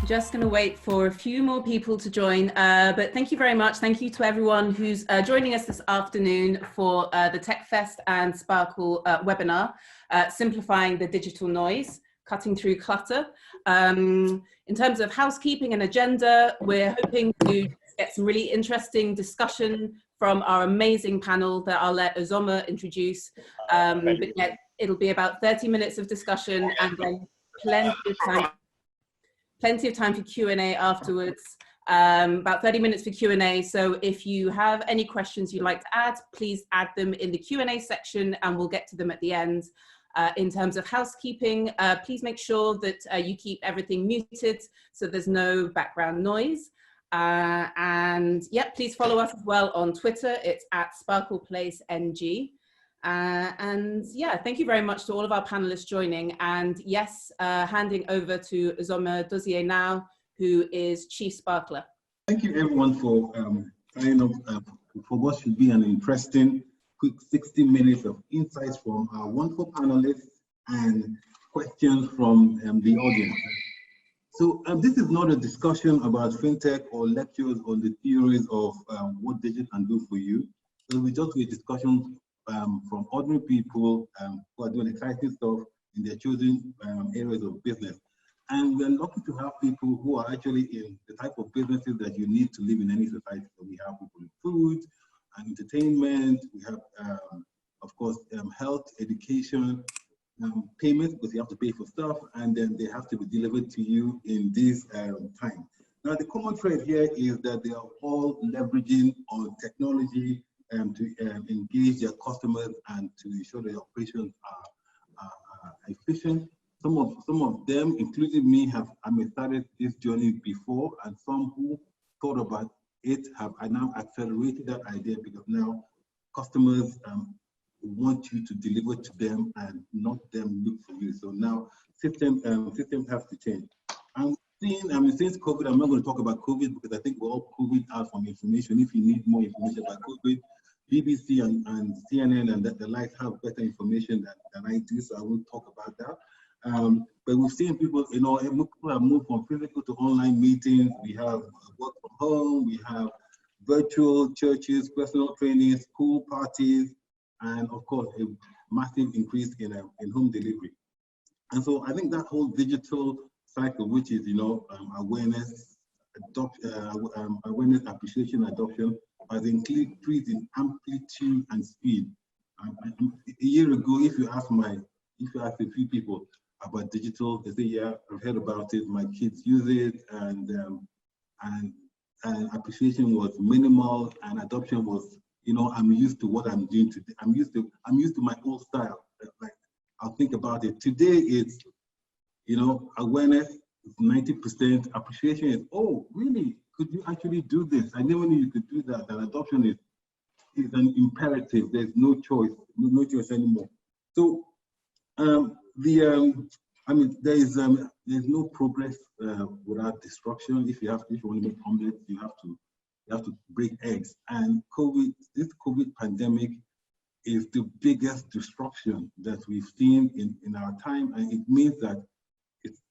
Just going to wait for a few more people to join, but thank you very much. Thank you to everyone who's joining us this afternoon for the Techfest and Sparkle webinar, Simplifying the Digital Noise, Cutting Through Clutter. In terms of housekeeping and agenda, we're hoping to get some really interesting discussion from our amazing panel that I'll let Uzoma introduce. But yeah, it'll be about 30 minutes of discussion and then plenty of time for Q&A afterwards, about 30 minutes for Q&A. So if you have any questions you'd like to add, please add them in the Q&A section and we'll get to them at the end. In terms of housekeeping, please make sure that you keep everything muted so there's no background noise. And yeah, please follow us as well on Twitter. It's @SparklePlaceNG. And yeah, thank you very much to all of our panelists joining. And yes, handing over to Uzoma Dozie now, who is Chief Sparkler. Thank you everyone for signing up for what should be an interesting, quick 60 minutes of insights from our wonderful panelists and questions from the audience. So this is not a discussion about fintech or lectures on the theories of what digital can do for you. So we just a discussion from ordinary people who are doing exciting stuff in their chosen areas of business. And we're lucky to have people who are actually in the type of businesses that you need to live in any society. So we have people in food and entertainment, we have, of course, health, education, payments, because you have to pay for stuff, and then they have to be delivered to you in this time. Now, the common thread here is that they are all leveraging on technology to engage their customers and to ensure their operations are efficient. Some of them, including me, have started this journey before, and some who thought about it have now accelerated that idea because now customers want you to deliver to them and not them look for you. So now systems have to change. Since COVID, I'm not going to talk about COVID because I think we're all COVID out from information. If you need more information about COVID, BBC and CNN and the likes have better information than I do, so I won't talk about that. But we've seen people, people have moved from physical to online meetings. We have work from home, we have virtual churches, personal training, school parties, and of course, a massive increase in home delivery. And so I think that whole digital cycle, which is, awareness, awareness, appreciation, adoption, has increased in amplitude and speed. A year ago, if you ask a few people about digital, they say, yeah, I've heard about it, my kids use it, and appreciation was minimal, and adoption was, I'm used to what I'm doing today. I'm used to my old style. Like, I'll think about it. Today it's, awareness is 90%, appreciation is, oh, really? Could you actually do this? I never knew you could do that. And adoption is an imperative. There's no choice anymore. So there's no progress without disruption. If you want to make omelets, you have to break eggs. And this COVID pandemic is the biggest disruption that we've seen in our time, and it means that it's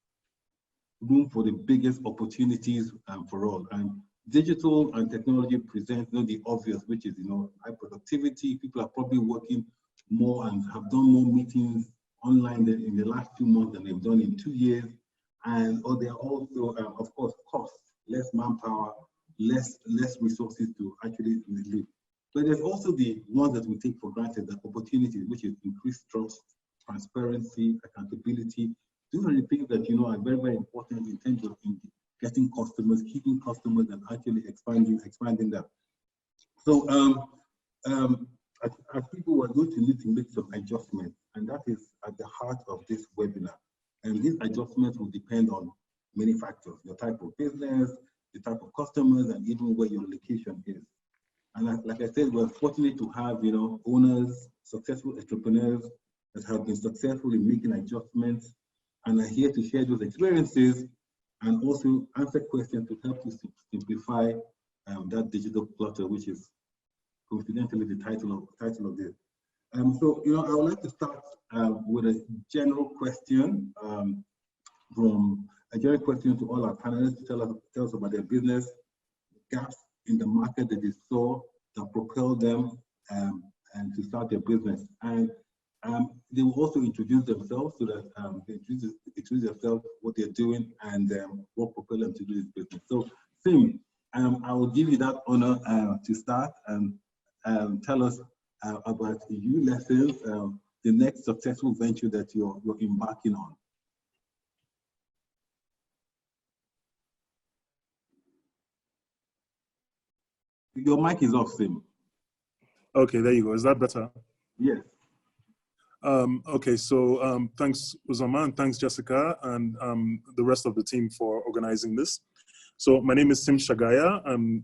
room for the biggest opportunities for all. And digital and technology present the obvious, which is high productivity. People are probably working more and have done more meetings online in the last 2 months than they've done in 2 years. And they're also, of course, costs, less manpower, less resources to actually live. But there's also the ones that we take for granted, the opportunities, which is increased trust, transparency, accountability. These are the things that are very, very important in terms of getting customers, keeping customers, and actually expanding that. So as people, we're going to need to make some adjustments, and that is at the heart of this webinar. And these adjustments will depend on many factors: your type of business, the type of customers, and even where your location is. And like I said, we're fortunate to have owners, successful entrepreneurs that have been successful in making adjustments and are here to share those experiences and also answer questions to help you simplify that digital clutter, which is coincidentally the title of this. So I would like to start with a general question from a general question to all our panelists to tell us about their business, gaps in the market that they saw that propelled them and to start their business. And they will also introduce themselves so that they introduce themselves, what they're doing, and what propelled them to do this business. So, Sim, I will give you that honor to start and tell us about uLesson, the next successful venture that you're embarking on. Your mic is off, Sim. Okay, there you go. Is that better? Yes. Okay, so thanks, Uzoma, and thanks, Jessica, and the rest of the team for organizing this. So my name is Sim Shagaya. I'm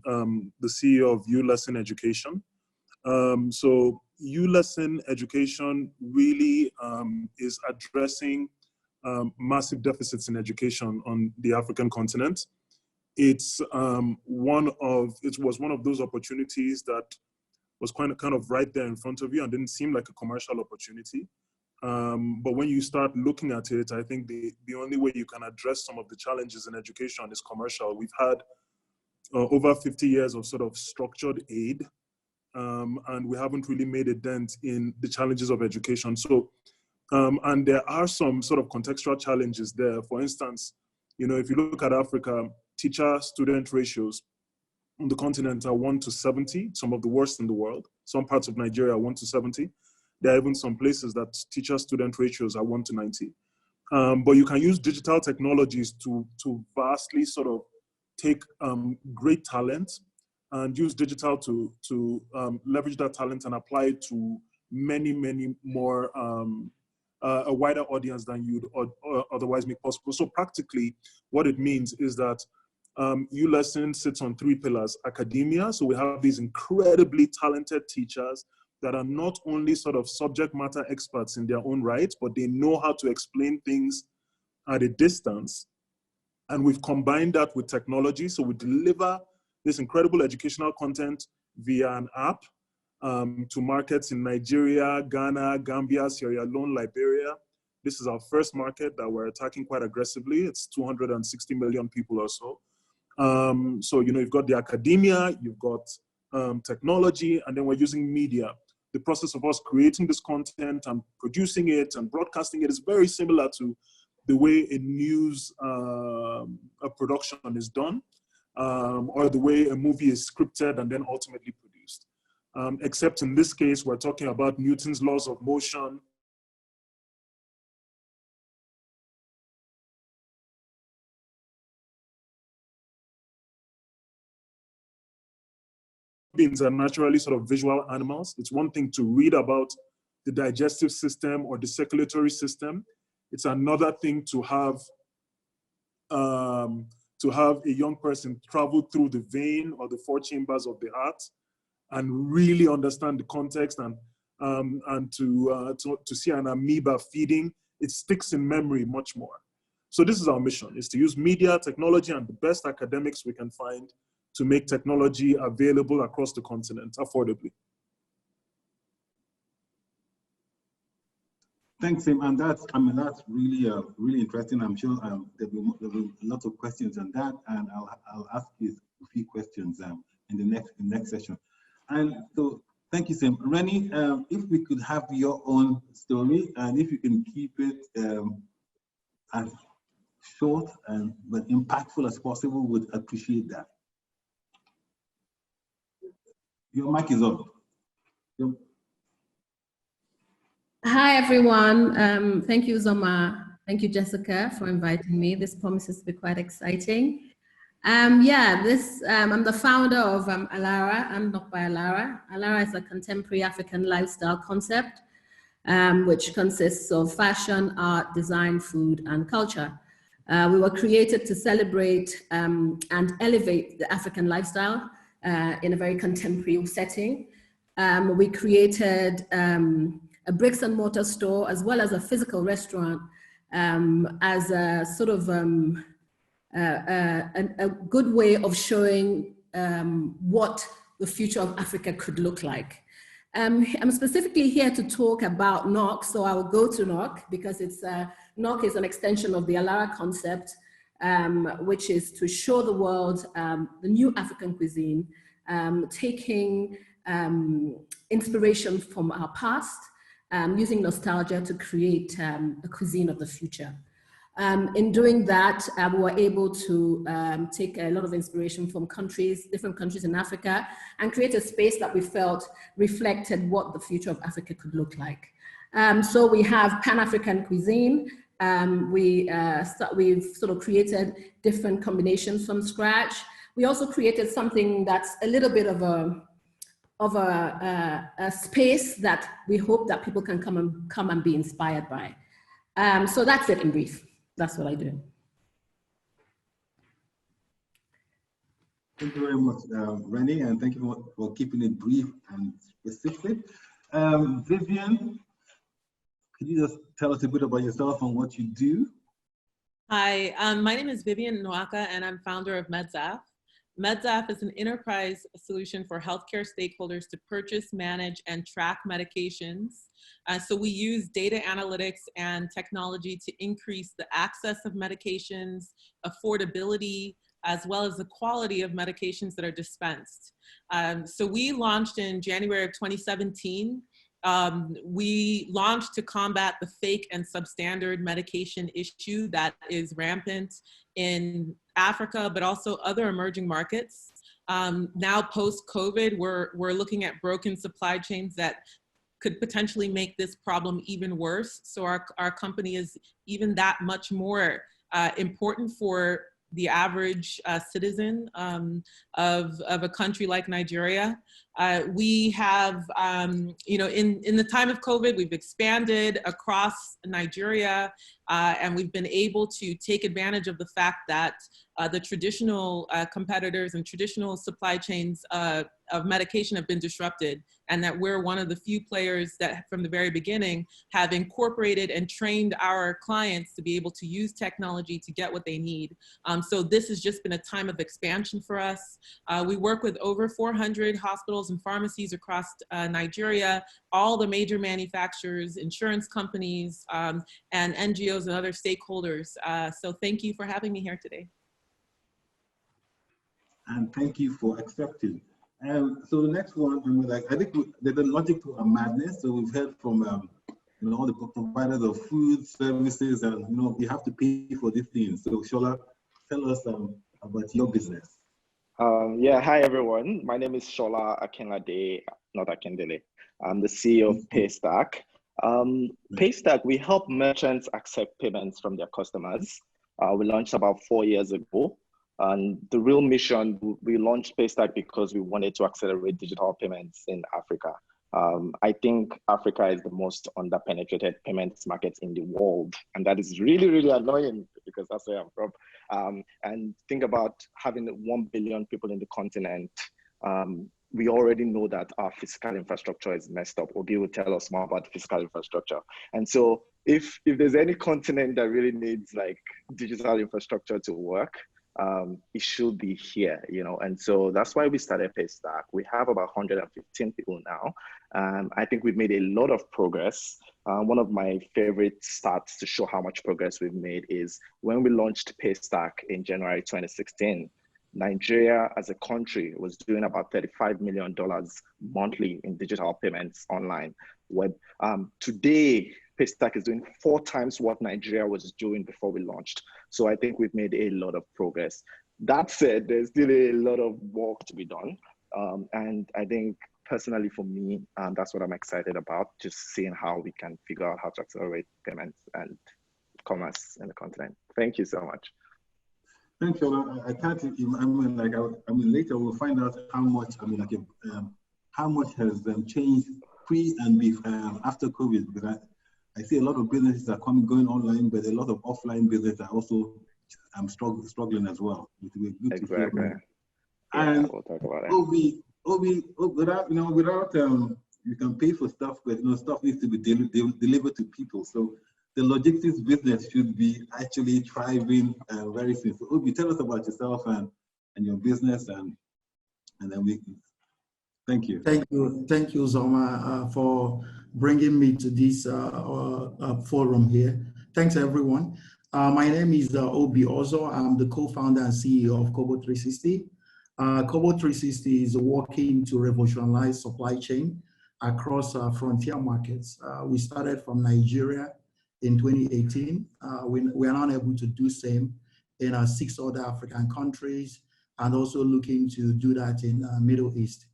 the CEO of uLesson Education. So uLesson Education really is addressing massive deficits in education on the African continent. It was one of those opportunities that was kind of right there in front of you and didn't seem like a commercial opportunity. But when you start looking at it, I think the only way you can address some of the challenges in education is commercial. We've had over 50 years of sort of structured aid, and we haven't really made a dent in the challenges of education. So, and there are some sort of contextual challenges there. For instance, you know, if you look at Africa, teacher-student ratios on the continent are 1 to 70, some of the worst in the world. Some parts of Nigeria are 1 to 70. There are even some places that teacher-student ratios are 1 to 90. But you can use digital technologies to vastly sort of take great talent and use digital to leverage that talent and apply it to many, many more, a wider audience than you'd otherwise make possible. So practically, what it means is that uLesson sits on 3 pillars. Academia, so we have these incredibly talented teachers that are not only sort of subject matter experts in their own right, but they know how to explain things at a distance. And we've combined that with technology. So we deliver this incredible educational content via an app to markets in Nigeria, Ghana, Gambia, Sierra Leone, Liberia. This is our first market that we're attacking quite aggressively. It's 260 million people or so. So, you know, you've got the academia, you've got technology, and then we're using media. The process of us creating this content and producing it and broadcasting it is very similar to the way a news a production is done, or the way a movie is scripted and then ultimately produced. Except in this case, we're talking about Newton's laws of motion, beings are naturally sort of visual animals. It's one thing to read about the digestive system or the circulatory system. It's another thing to have a young person travel through the vein or the 4 chambers of the heart and really understand the context and to see an amoeba feeding. It sticks in memory much more. So this is our mission, is to use media, technology, and the best academics we can find to make technology available across the continent affordably. Thanks, Tim. And that's really really interesting. I'm sure there'll be lots of questions on that, and I'll ask you a few questions in the next session. And so, thank you, Tim. Reni, if we could have your own story, and if you can keep it as short and but impactful as possible, would appreciate that. Your mic is on. Hi, everyone. Thank you, Uzoma. Thank you, Jessica, for inviting me. This promises to be quite exciting. I'm the founder of ALARA. I'm not by ALARA. ALARA is a contemporary African lifestyle concept, which consists of fashion, art, design, food, and culture. We were created to celebrate and elevate the African lifestyle in a very contemporary setting. We created a bricks and mortar store as well as a physical restaurant as a sort of a good way of showing what the future of Africa could look like. I'm specifically here to talk about NOC, so I will go to NOC because it's NOC is an extension of the ALARA concept. which is to show the world the new African cuisine, taking inspiration from our past, using nostalgia to create a cuisine of the future. In doing that, we were able to take a lot of inspiration from different countries in Africa, and create a space that we felt reflected what the future of Africa could look like. So we have Pan-African cuisine. We've sort of created different combinations from scratch. We also created something that's a little bit of a space that we hope that people can come and be inspired by. So that's it in brief. That's what I do. Thank you very much, Reni, and thank you for keeping it brief and specific. Vivian, could you just tell us a bit about yourself and what you do? Hi, my name is Vivian Nwakah, and I'm founder of Medsaf. Medsaf is an enterprise solution for healthcare stakeholders to purchase, manage, and track medications. So we use data analytics and technology to increase the access of medications, affordability, as well as the quality of medications that are dispensed. So we launched in January of 2017. We launched to combat the fake and substandard medication issue that is rampant in Africa, but also other emerging markets. Now post-COVID, we're looking at broken supply chains that could potentially make this problem even worse. So our company is even that much more important for the average citizen of a country like Nigeria. We have, you know, in the time of COVID, we've expanded across Nigeria, and we've been able to take advantage of the fact that the traditional competitors and traditional supply chains of medication have been disrupted, and that we're one of the few players that from the very beginning have incorporated and trained our clients to be able to use technology to get what they need. So this has just been a time of expansion for us. We work with over 400 hospitals and pharmacies across Nigeria, all the major manufacturers, insurance companies, and NGOs and other stakeholders. So thank you for having me here today. And thank you for accepting. So the next one, I think there's a logic to our madness. So we've heard from you know, all the providers of food services, and you know, you have to pay for these things. So Shola, tell us about your business. Yeah, hi everyone. My name is Shola Akinlade, not Akindele. I'm the CEO of Paystack. Paystack, we help merchants accept payments from their customers. We launched about 4 years ago. And the real mission, we launched Paystack because we wanted to accelerate digital payments in Africa. I think Africa is the most underpenetrated payments market in the world. And that is really, really annoying because that's where I'm from. And think about having 1 billion people in the continent. We already know that our fiscal infrastructure is messed up. Obi will tell us more about fiscal infrastructure. And so if there's any continent that really needs like digital infrastructure to work, it should be here, you know, and so that's why we started Paystack. We have about 115 people now. I think we've made a lot of progress. One of my favorite stats to show how much progress we've made is when we launched Paystack in January 2016, Nigeria as a country was doing about $35 million monthly in digital payments online. Today, Paystack is doing 4 times what Nigeria was doing before we launched. So I think we've made a lot of progress. That said, there's still a lot of work to be done. And I think personally for me, that's what I'm excited about, just seeing how we can figure out how to accelerate payments and commerce in the continent. Thank you so much. Thank you. I can't, I mean, later we'll find out how much, how much has changed pre and after COVID, because I see a lot of businesses are going online, but a lot of offline businesses are also struggling as well. Exactly. And we'll talk about it. Obi, without you can pay for stuff, but you know, stuff needs to be delivered to people. So the logistics business should be actually thriving very soon. So Obi, tell us about yourself and your business, and then we. Thank you. Thank you, Uzoma, for bringing me to this forum here. Thanks, everyone. My name is Obi Ozor. I'm the co-founder and CEO of Kobo360. Kobo360 is working to revolutionize supply chain across frontier markets. We started from Nigeria in 2018. We are not able to do same in 6 other African countries, and also looking to do that in Middle East.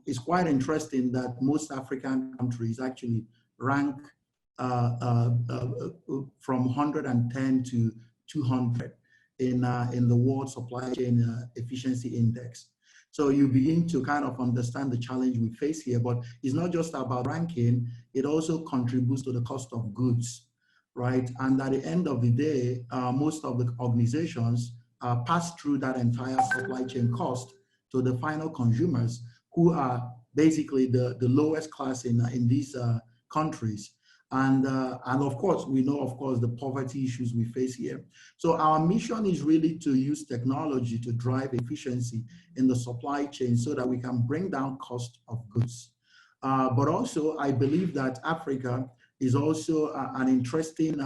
It's quite interesting that most African countries actually rank from 110 to 200 in the World Supply Chain Efficiency Index. So you begin to kind of understand the challenge we face here, but it's not just about ranking, it also contributes to the cost of goods, right? And at the end of the day, most of the organizations pass through that entire supply chain cost to the final consumers, who are basically the lowest class in these countries. And of course, we know, of course, the poverty issues we face here. So our mission is really to use technology to drive efficiency in the supply chain so that we can bring down cost of goods. But also, I believe that Africa is also an interesting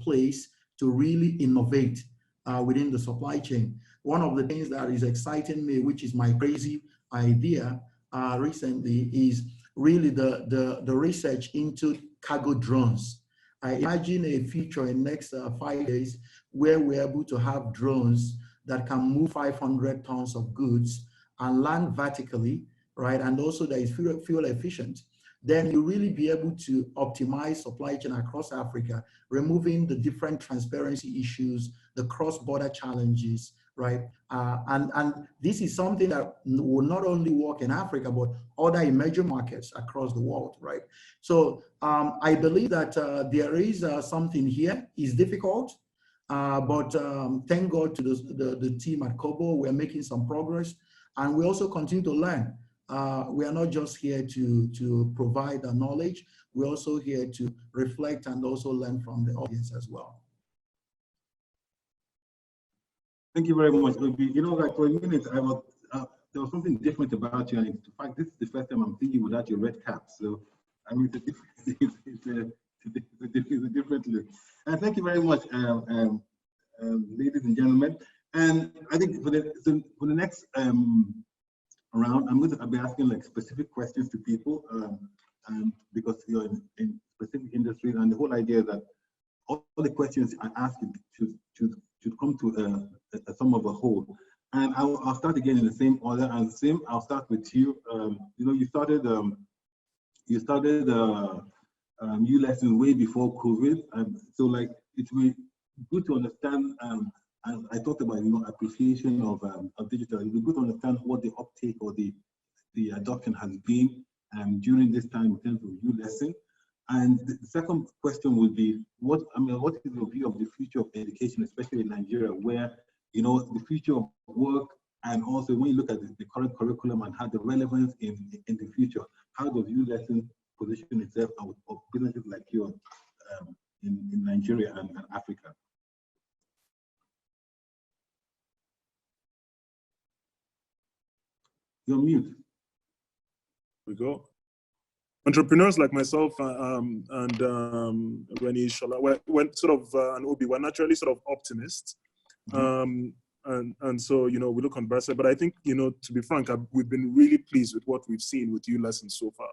place to really innovate within the supply chain. One of the things that is exciting me, which is my crazy idea recently, is really the research into cargo drones. I imagine a future in the next 5 years where we're able to have drones that can move 500 tons of goods and land vertically, right? And also that is fuel efficient. Then you really be able to optimize supply chain across Africa, removing the different transparency issues, the cross-border challenges, right? And this is something that will not only work in Africa, but other emerging markets across the world, right? So I believe that there is something here. It's difficult, but thank God to the team at Kobo. We're making some progress, and we also continue to learn. We are not just here to provide the knowledge, we're also here to reflect and also learn from the audience as well. Thank you very much, Obi. You know, like for a minute, there was something different about you. And in fact, this is the first time I'm seeing you without your red cap. So, I mean, it's a different look. And thank you very much, ladies and gentlemen. And I think for the next round, I'm going to be asking like specific questions to people because you're in specific industries, and the whole idea is that all the questions I ask you should come to a sum of a whole. And I'll start again in the same order. And same, I'll start with you. You know, you started uLesson way before COVID. So like it will be good to understand. As I talked about, you know, appreciation of digital. It will be good to understand what the uptake or the adoption has been during this time in terms of uLesson. And the second question would be, what is your view of the future of education, especially in Nigeria, where, you know, the future of work, and also when you look at the current curriculum and how the relevance in the future, how does uLesson position itself of businesses like yours in Nigeria and Africa? You're mute. We go. Entrepreneurs like myself and Reni, Shola, we're sort of, and Obi, we're naturally sort of optimists. And so, you know, we look on both sides. But I think, you know, to be frank, we've been really pleased with what we've seen with uLesson so far.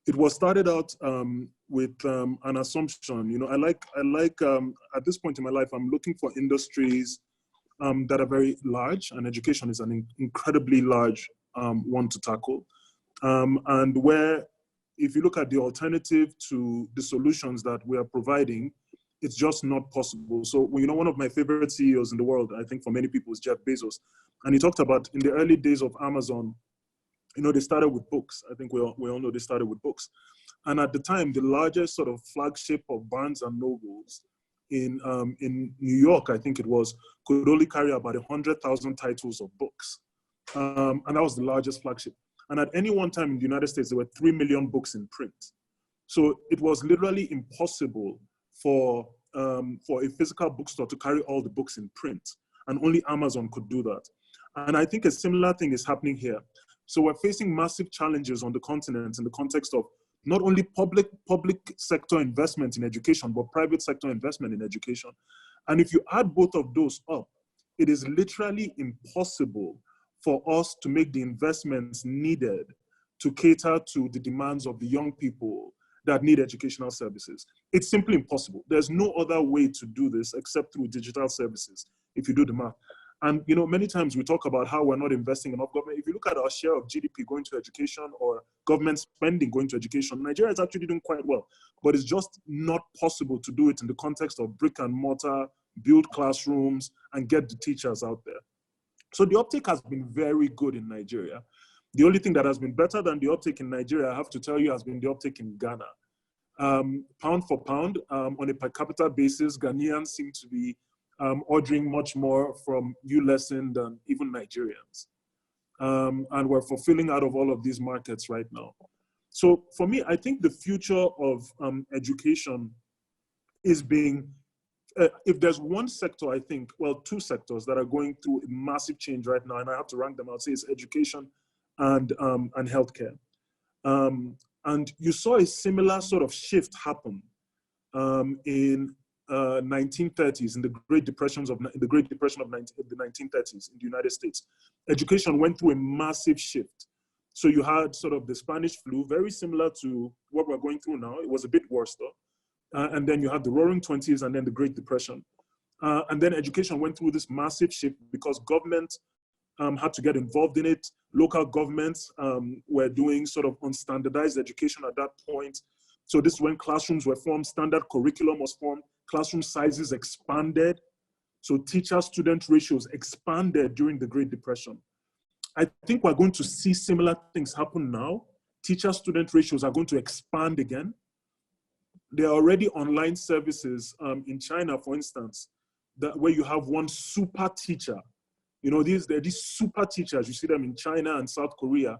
It was started out with an assumption. You know, I like at this point in my life, I'm looking for industries that are very large, and education is an incredibly large one to tackle. And where, if you look at the alternative to the solutions that we are providing, it's just not possible. So, you know, one of my favorite CEOs in the world, I think for many people, is Jeff Bezos. And he talked about in the early days of Amazon, you know, they started with books. I think we all know they started with books. And at the time, the largest sort of flagship of Barnes and Nobles in New York, I think it was, could only carry about 100,000 titles of books. And that was the largest flagship. And at any one time in the United States, there were 3 million books in print. So it was literally impossible for a physical bookstore to carry all the books in print, and only Amazon could do that. And I think a similar thing is happening here. So we're facing massive challenges on the continent in the context of not only public sector investment in education, but private sector investment in education. And if you add both of those up, it is literally impossible for us to make the investments needed to cater to the demands of the young people that need educational services. It's simply impossible. There's no other way to do this except through digital services, if you do the math. And many times we talk about how we're not investing enough government. If you look at our share of GDP going to education or government spending going to education, Nigeria is actually doing quite well, but it's just not possible to do it in the context of brick and mortar, build classrooms, and get the teachers out there. So the uptake has been very good in Nigeria. The only thing that has been better than the uptake in Nigeria, I have to tell you, has been the uptake in Ghana. Pound for pound, on a per capita basis, Ghanaians seem to be ordering much more from uLesson than even Nigerians. And we're fulfilling out of all of these markets right now. So for me, I think the future of education is being, if there's one sector, I think, well, two sectors that are going through a massive change right now, and I have to rank them, I'll say it's education and healthcare. And you saw a similar sort of shift happen in 1930s, in the Great Depression of the 1930s in the United States. Education went through a massive shift. So you had sort of the Spanish flu, very similar to what we're going through now. It was a bit worse though. And then you had the Roaring 20s and then the Great Depression. And then education went through this massive shift because government had to get involved in it. Local governments were doing sort of unstandardized education at that point. So this is when classrooms were formed, standard curriculum was formed, classroom sizes expanded. So teacher-student ratios expanded during the Great Depression. I think we're going to see similar things happen now. Teacher-student ratios are going to expand again. There are already online services in China, for instance, where you have one super teacher. There are these super teachers, you see them in China and South Korea,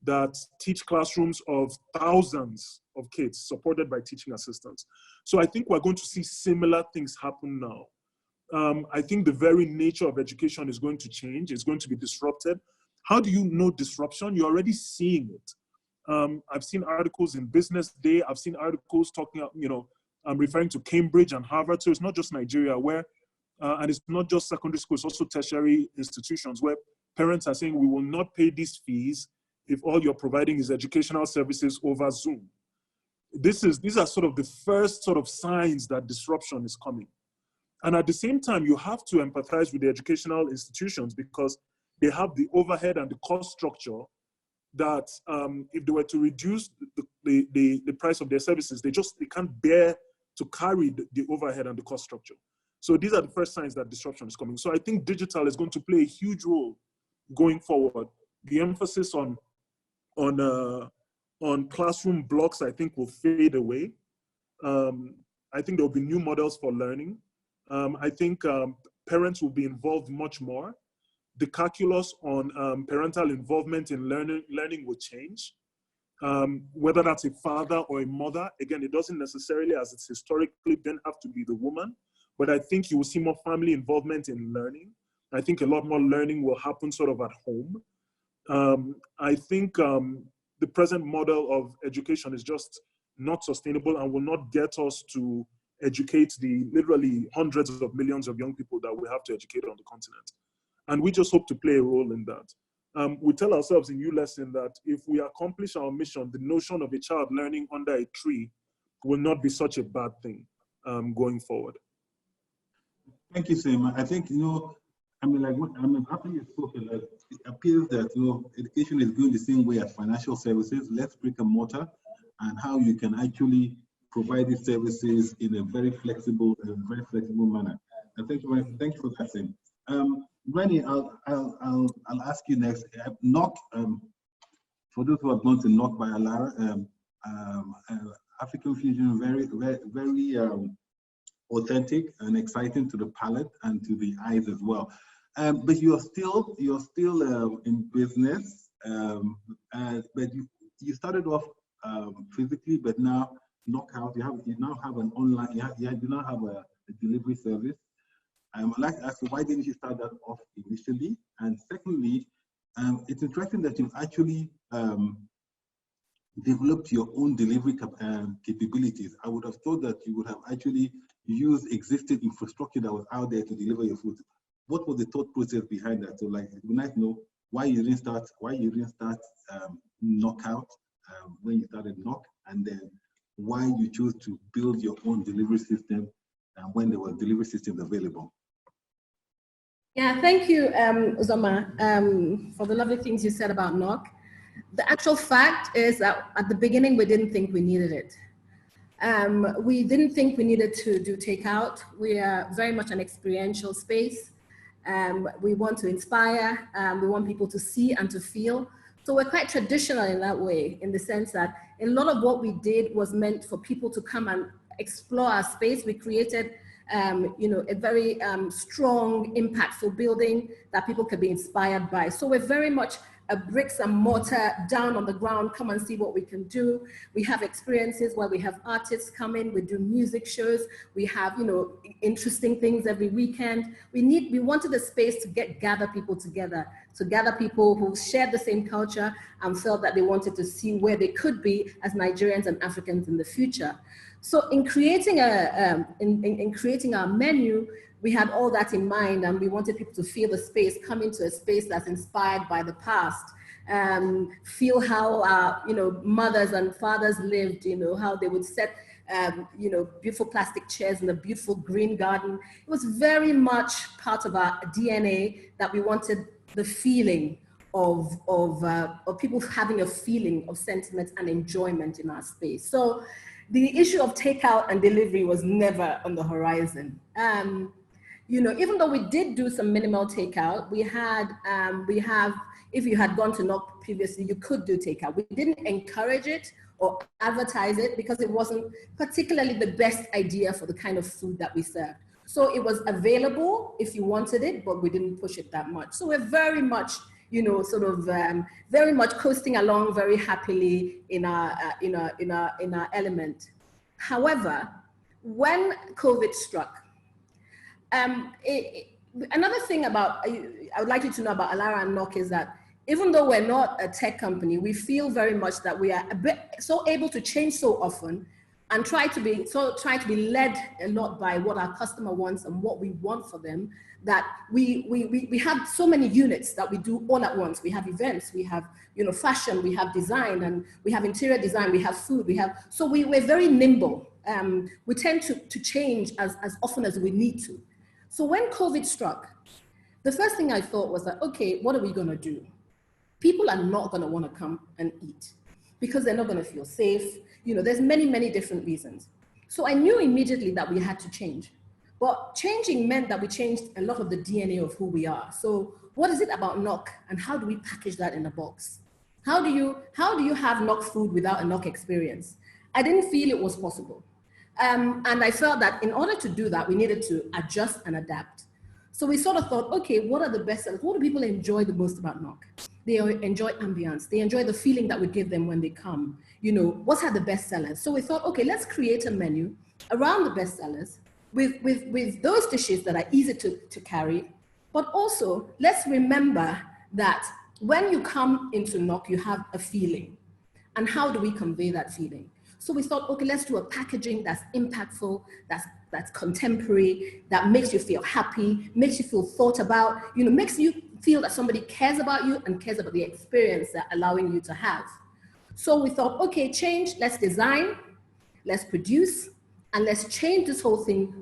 that teach classrooms of thousands of kids supported by teaching assistants. So I think we're going to see similar things happen now. I think the very nature of education is going to change. It's going to be disrupted. How do you know disruption? You're already seeing it. I've seen articles in Business Day. I've seen articles talking, I'm referring to Cambridge and Harvard. So it's not just Nigeria where, and it's not just secondary schools, also tertiary institutions where parents are saying, we will not pay these fees if all you're providing is educational services over Zoom. These are sort of the first sort of signs that disruption is coming. And at the same time, you have to empathize with the educational institutions because they have the overhead and the cost structure that if they were to reduce the price of their services, they can't bear to carry the overhead and the cost structure. So these are the first signs that disruption is coming. So I think digital is going to play a huge role going forward. The emphasis on classroom blocks, I think, will fade away. I think there will be new models for learning. I think parents will be involved much more. The calculus on parental involvement in learning will change. Whether that's a father or a mother, again, it doesn't necessarily, as it's historically been, have to be the woman. But I think you will see more family involvement in learning. I think a lot more learning will happen sort of at home. I think the present model of education is just not sustainable and will not get us to educate the literally hundreds of millions of young people that we have to educate on the continent. And we just hope to play a role in that. We tell ourselves in uLesson that if we accomplish our mission, the notion of a child learning under a tree will not be such a bad thing going forward. Thank you, Sam. I think, after you spoke, it appears that, education is going the same way as financial services, less brick and mortar, and how you can actually provide these services in a very flexible manner. And thank you for that, Sam. Reni, I'll ask you next. For those who have gone to NOC by ALARA, African Fusion, very authentic and exciting to the palate and to the eyes as well. But you're still in business, but you started off physically, but now Knockout, you now have an online, you now have a delivery service. I'd like to ask you, why didn't you start that off initially? And secondly, it's interesting that you've actually developed your own delivery capabilities, I would have thought that you would have actually used existing infrastructure that was out there to deliver your food. What was the thought process behind that? So, like, it would be nice to know why you didn't start Knockout when you started Knock, and then why you chose to build your own delivery system when there were delivery systems available. Yeah, thank you, Uzoma, for the lovely things you said about Knock. The actual fact is that at the beginning, we didn't think we needed it. We didn't think we needed to do takeout. We are very much an experiential space. We want to inspire. We want people to see and to feel. So we're quite traditional in that way, in the sense that a lot of what we did was meant for people to come and explore our space. We created a very strong, impactful building that people could be inspired by. So we're very much a bricks and mortar, down on the ground, come and see what we can do. We have experiences where we have artists come in, we do music shows, we have, interesting things every weekend. We wanted a space to gather people together, to gather people who shared the same culture and felt that they wanted to see where they could be as Nigerians and Africans in the future. So in creating creating our menu, we had all that in mind, and we wanted people to feel the space, come into a space that's inspired by the past, feel how our mothers and fathers lived, how they would set beautiful plastic chairs in a beautiful green garden. It was very much part of our DNA that we wanted the feeling of people having a feeling of sentiment and enjoyment in our space. So the issue of takeout and delivery was never on the horizon. Even though we did do some minimal takeout, we have, if you had gone to Knock previously, you could do takeout. We didn't encourage it or advertise it because it wasn't particularly the best idea for the kind of food that we served. So it was available if you wanted it, but we didn't push it that much. So we're very much, very much coasting along very happily in our element. However, when COVID struck, another thing I would like you to know about ALARA and Knock is that even though we're not a tech company, we feel very much that we are so able to change so often and try to be led a lot by what our customer wants and what we want for them, that we have so many units that we do all at once. We have events, we have fashion, we have design, and we have interior design, we have food, so we're very nimble. We tend to change as often as we need to. So when COVID struck, the first thing I thought was that, okay, what are we gonna do? People are not gonna wanna come and eat because they're not gonna feel safe. There's many, many different reasons. So I knew immediately that we had to change. But changing meant that we changed a lot of the DNA of who we are. So what is it about Knock, and how do we package that in a box? How do you have Knock food without a Knock experience? I didn't feel it was possible. And I felt that in order to do that, we needed to adjust and adapt. So we sort of thought, okay, what are the best sellers? What do people enjoy the most about Knock? They enjoy ambience. They enjoy the feeling that we give them when they come. What are the best sellers? So we thought, okay, let's create a menu around the best sellers with those dishes that are easy to carry. But also, let's remember that when you come into Knock, you have a feeling. And how do we convey that feeling? So we thought, okay, let's do a packaging that's impactful, that's contemporary, that makes you feel happy, makes you feel thought about, makes you feel that somebody cares about you and cares about the experience they're allowing you to have. So we thought, okay, let's design, let's produce, and let's change this whole thing,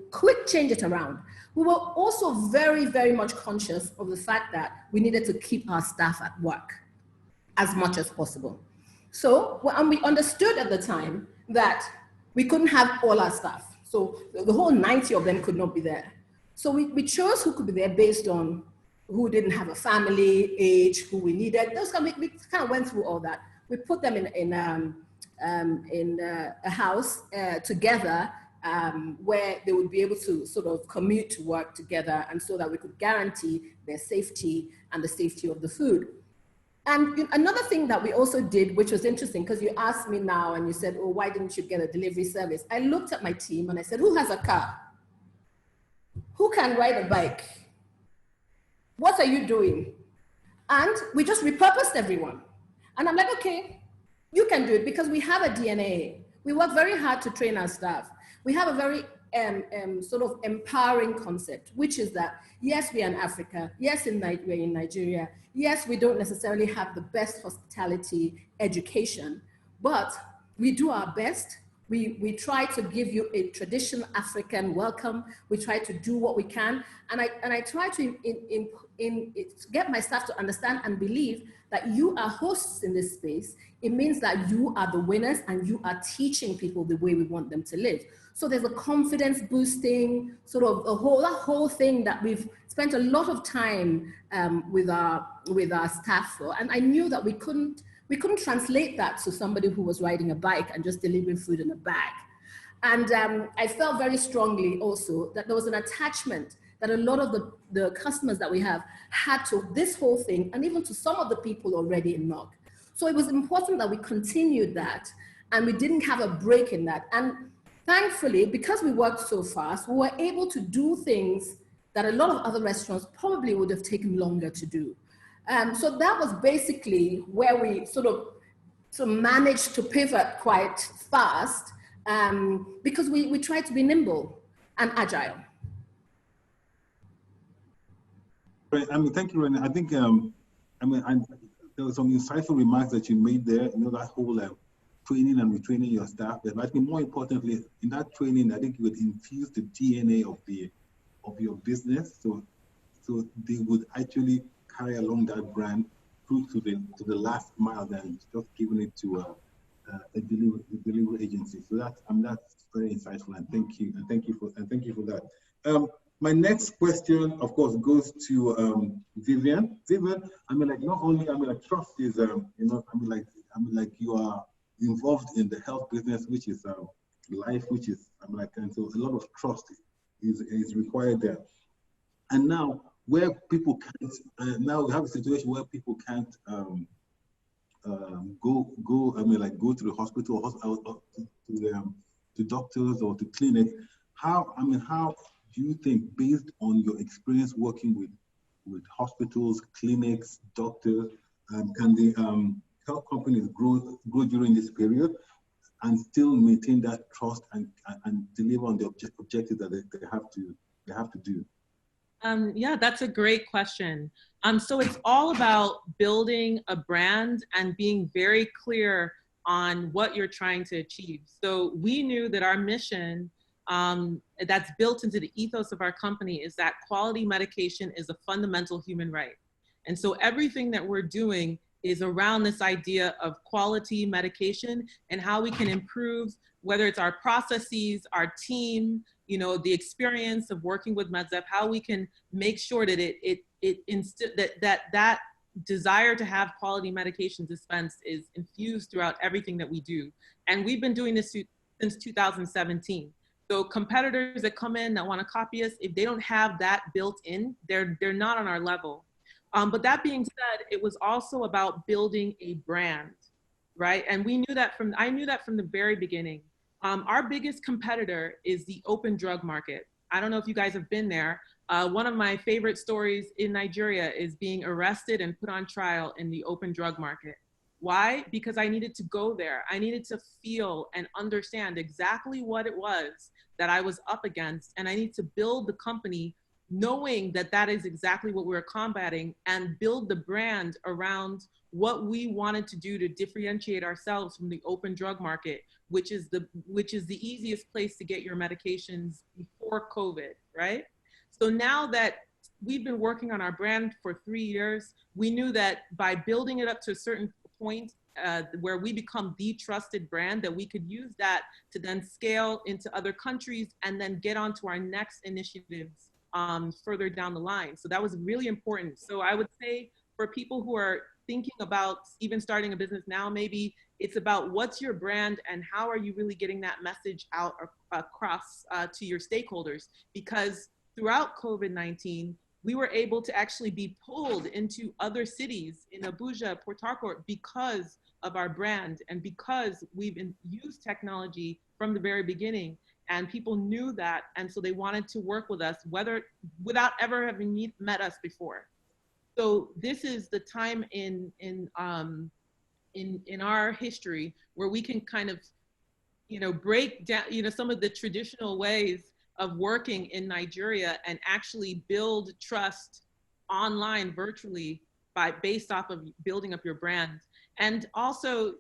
change it around. We were also very, very much conscious of the fact that we needed to keep our staff at work as much as possible. So, and we understood at the time that we couldn't have all our staff. So the whole 90 of them could not be there. So we chose who could be there based on who didn't have a family, age, who we needed. We kind of went through all that. We put them in a house together where they would be able to sort of commute to work together, and so that we could guarantee their safety and the safety of the food. And another thing that we also did, which was interesting, because you asked me now and you said, oh, why didn't you get a delivery service? I looked at my team and I said, who has a car? Who can ride a bike? What are you doing? And we just repurposed everyone. And I'm like, okay, you can do it because we have a DNA. We work very hard to train our staff. We have a very sort of empowering concept, which is that, yes, we are in Africa. Yes, we're in Nigeria. Yes, we don't necessarily have the best hospitality education, but we do our best. We try to give you a traditional African welcome. We try to do what we can. And I try to get my staff to understand and believe that you are hosts in this space. It means that you are the winners and you are teaching people the way we want them to live. So there's a confidence boosting, sort of that whole thing that we've spent a lot of time with our staff for. And I knew that we couldn't translate that to somebody who was riding a bike and just delivering food in a bag. And I felt very strongly also that there was an attachment that a lot of the customers that we have had to this whole thing, and even to some of the people already in NOC. So it was important that we continued that, and we didn't have a break in that. And thankfully, because we worked so fast, we were able to do things that a lot of other restaurants probably would have taken longer to do. So that was basically where we sort of managed to pivot quite fast because we tried to be nimble and agile. I mean, thank you, Reni. I think, there were some insightful remarks that you made there, that whole training and retraining your staff. But I think more importantly, in that training, I think you would infuse the DNA of your business. So they would actually carry along that brand through to the last mile than just giving it to a delivery agency. So that's very insightful, and thank you for that. My next question, of course, goes to Vivian. Vivian, not only trust is you are involved in the health business, which is life, which is and so a lot of trust is required there. And now, where people can't, now we have a situation where people can't go to the hospital or to doctors or to clinics. How do you think, based on your experience working with hospitals, clinics, doctors, can the health companies grow during this period and still maintain that trust and deliver on the objectives that they have to do? Yeah, that's a great question. So it's all about building a brand and being very clear on what you're trying to achieve. So we knew that our mission that's built into the ethos of our company is that quality medication is a fundamental human right. And so everything that we're doing is around this idea of quality medication and how we can improve, whether it's our processes, our team, the experience of working with Medsaf, how we can make sure that that desire to have quality medication dispensed is infused throughout everything that we do. And we've been doing this since 2017. So competitors that come in that want to copy us, if they don't have that built in, they're not on our level. But that being said, it was also about building a brand, right? And I knew that from the very beginning. Our biggest competitor is the open drug market. I don't know if you guys have been there. One of my favorite stories in Nigeria is being arrested and put on trial in the open drug market. Why? Because I needed to go there. I needed to feel and understand exactly what it was that I was up against. And I need to build the company knowing that that is exactly what we're combating, and build the brand around what we wanted to do to differentiate ourselves from the open drug market, which is the easiest place to get your medications before COVID, right? So now that we've been working on our brand for 3 years, we knew that by building it up to a certain point where we become the trusted brand, that we could use that to then scale into other countries and then get onto our next initiatives further down the line. So that was really important. So I would say for people who are thinking about even starting a business now, maybe it's about what's your brand and how are you really getting that message out across to your stakeholders. Because throughout COVID-19, we were able to actually be pulled into other cities in Abuja, Port Harcourt, because of our brand and because we've used technology from the very beginning. And people knew that, and so they wanted to work with us, without ever having met us before. So this is the time in in our history where we can kind of, break down, some of the traditional ways of working in Nigeria and actually build trust online virtually based off of building up your brand. And also,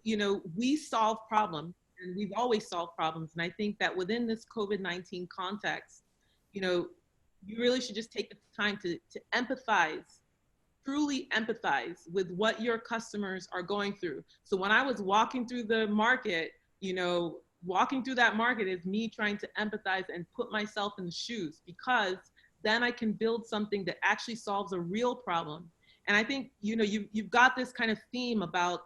we solve problems, and we've always solved problems. And I think that within this COVID-19 context, you really should just take the time to empathize, truly empathize with what your customers are going through. So when I was walking through the market, walking through that market is me trying to empathize and put myself in the shoes, because then I can build something that actually solves a real problem. And I think, you've got this kind of theme about,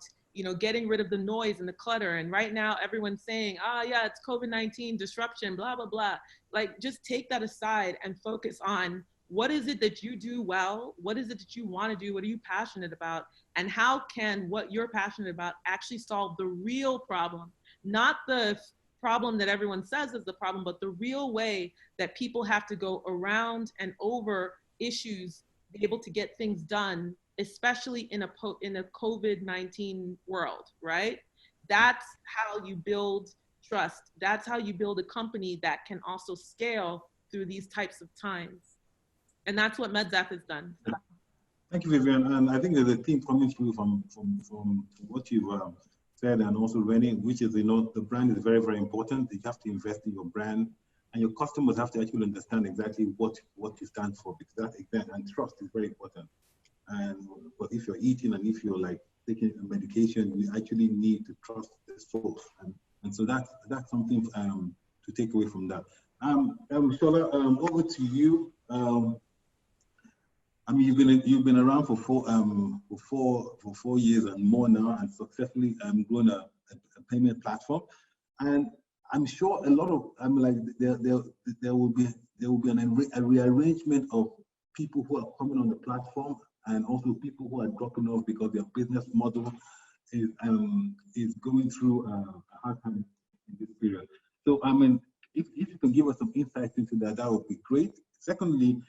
getting rid of the noise and the clutter. And right now everyone's saying, yeah, it's COVID-19 disruption, blah, blah, blah. Like, just take that aside and focus on what is it that you do well? What is it that you want to do? What are you passionate about? And how can what you're passionate about actually solve the real problem? Not the problem that everyone says is the problem, but the real way that people have to go around and over issues, be able to get things done, especially in a COVID-19 world, right? That's how you build trust. That's how you build a company that can also scale through these types of times. And that's what Medsaf has done. Thank you, Vivian. And I think there's a theme coming through from what you've said, and also Reni, which is, the brand is very, very important. You have to invest in your brand, and your customers have to actually understand exactly what you stand for, because and trust is very important. But if you're eating and if you're like taking a medication, you actually need to trust the source. And so that's something to take away from that. Shola, over to you. You've been around for 4 years and more now, and successfully grown a payment platform. And I'm sure a lot of there will be a rearrangement of people who are coming on the platform, and also people who are dropping off because their business model is going through a hard time in this period. So if you can give us some insights into that, that would be great. Secondly,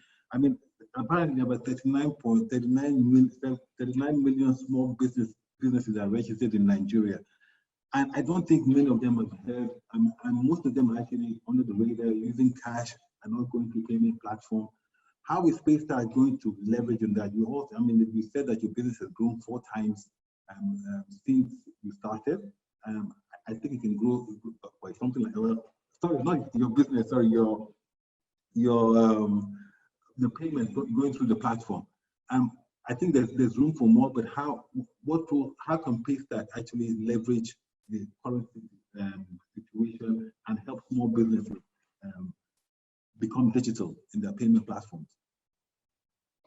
apparently about 39 million small businesses are registered in Nigeria. And I don't think many of them have heard, and most of them are actually under the radar, using cash and not going to payment platform. How is Paystack going to leverage on that? You said that your business has grown 4 times since you started. I think it can grow by something like, sorry, not your business, sorry, your the payment going through the platform. I think there's room for more, but how can Paystack actually leverage the current situation and help small businesses become digital in their payment platforms?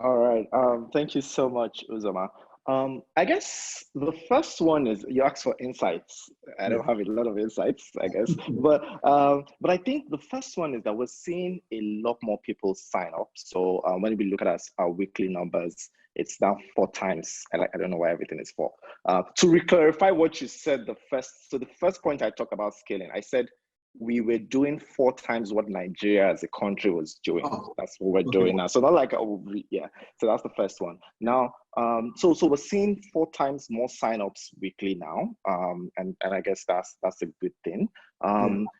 All right. Thank you so much, Uzoma. I guess the first one is you asked for insights. I don't have a lot of insights, I guess, but I think the first one is that we're seeing a lot more people sign up. So when we look at our weekly numbers, it's now 4 times. I don't know why everything is 4. To reclarify what you said, the first point I talked about scaling, I said we were doing 4 times what Nigeria as a country was doing. That's what we're doing now. So not like, yeah. So that's the first one. Now, so we're seeing 4 times more signups weekly now, and I guess that's a good thing.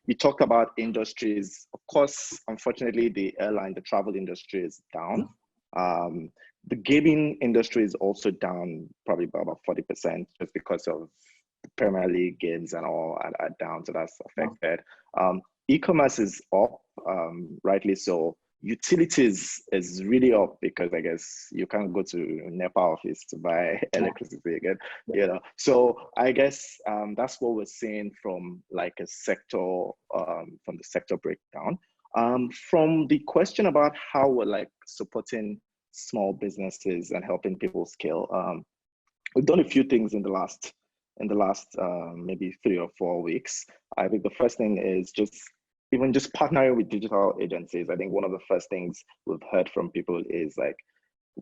We talked about industries. Of course, unfortunately, the travel industry is down. The gaming industry is also down, probably by about 40%, just because of the Premier League games and all are down, so that's affected. E-commerce is up, rightly so. Utilities is really up because I guess you can't go to NEPA office to buy electricity again, So I guess that's what we're seeing from like a sector, from the sector breakdown. From the question about how we're like supporting small businesses and helping people scale, we've done a few things in the last maybe 3 or 4 weeks. I think the first thing is just partnering with digital agencies. I think one of the first things we've heard from people is like,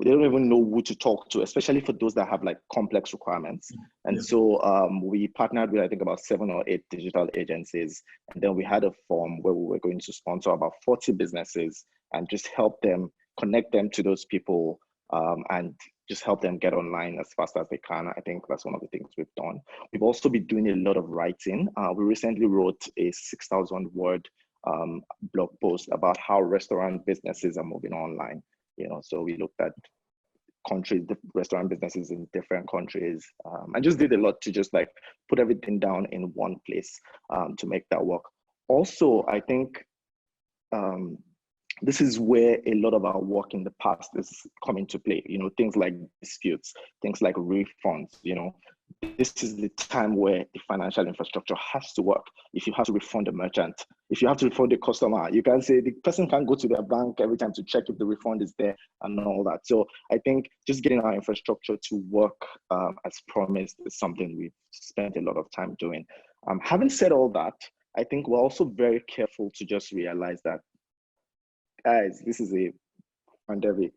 they don't even know who to talk to, especially for those that have like complex requirements. And so we partnered with, I think, about 7 or 8 digital agencies. And then we had a form where we were going to sponsor about 40 businesses and just help them, connect them to those people and just help them get online as fast as they can. I think that's one of the things we've done. We've also been doing a lot of writing. We recently wrote a 6,000 word blog post about how restaurant businesses are moving online. So we looked at restaurant businesses in different countries, and just did a lot to just like put everything down in one place to make that work. Also, I think this is where a lot of our work in the past is coming to play. Things like disputes, things like refunds. This is the time where the financial infrastructure has to work. If you have to refund a merchant, if you have to refund a customer, you can say the person can't go to their bank every time to check if the refund is there and all that. So I think just getting our infrastructure to work as promised is something we've spent a lot of time doing. Having said all that, I think we're also very careful to just realize that, guys, this is a pandemic.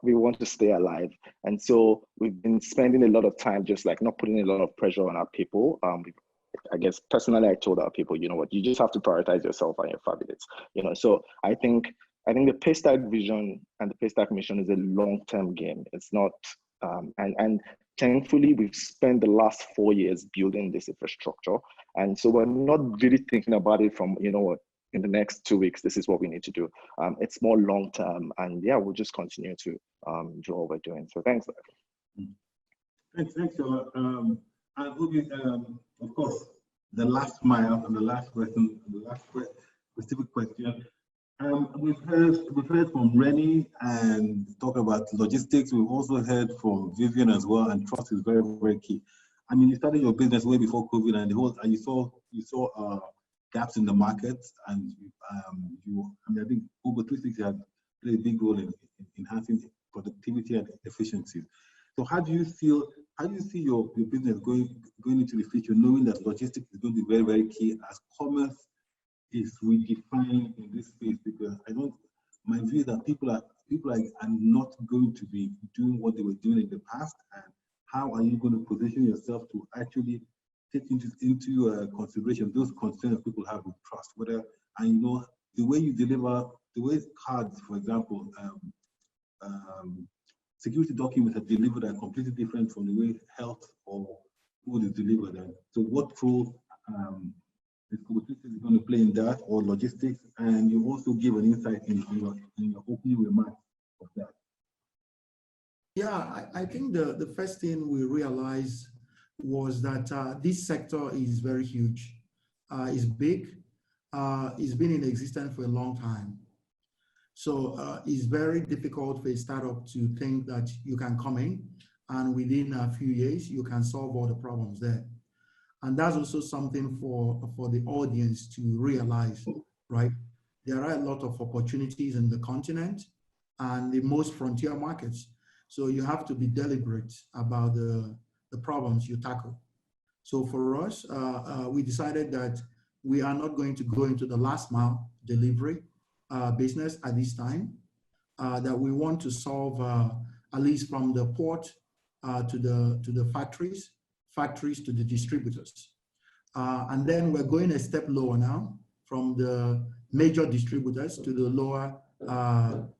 We want to stay alive. And so we've been spending a lot of time just like not putting a lot of pressure on our people. I guess personally, I told our people, you know what, you just have to prioritize yourself and your families. So I think the Paystack vision and the Paystack mission is a long-term game. It's not, and thankfully, we've spent the last 4 years building this infrastructure. And so we're not really thinking about it from, in the next 2 weeks, this is what we need to do. It's more long-term, and yeah, we'll just continue to do what we're doing. So thanks. Thanks, Shola. And Obi, of course, the last mile and the last question, specific question. We've heard from Reni and talk about logistics. We've also heard from Vivian as well, and trust is very, very key. I mean, you started your business way before COVID, and you saw gaps in the market, and I think Kobo360 has played a big role in enhancing productivity and efficiency. So how do you see your business going into the future, knowing that logistics is going to be very, very key as commerce is redefined in this space? Because my view is that people are not going to be doing what they were doing in the past, and how are you going to position yourself to actually take into consideration those concerns people have with trust, the way you deliver, the way cards, for example, security documents are delivered are completely different from the way health or food is delivered. And so what role is Kobo360 going to play in that, or logistics? And you also give an insight in your opening remarks of that. Yeah, I think the first thing we realized was that this sector is very huge. It's big. It's been in existence for a long time. So it's very difficult for a startup to think that you can come in and within a few years, you can solve all the problems there. And that's also something for the audience to realize, right? There are a lot of opportunities in the continent and the most frontier markets. So you have to be deliberate about the problems you tackle. So for us, we decided that we are not going to go into the last mile delivery business at this time, that we want to solve at least from the port to the factories to the distributors. And then we're going a step lower now, from the major distributors to the lower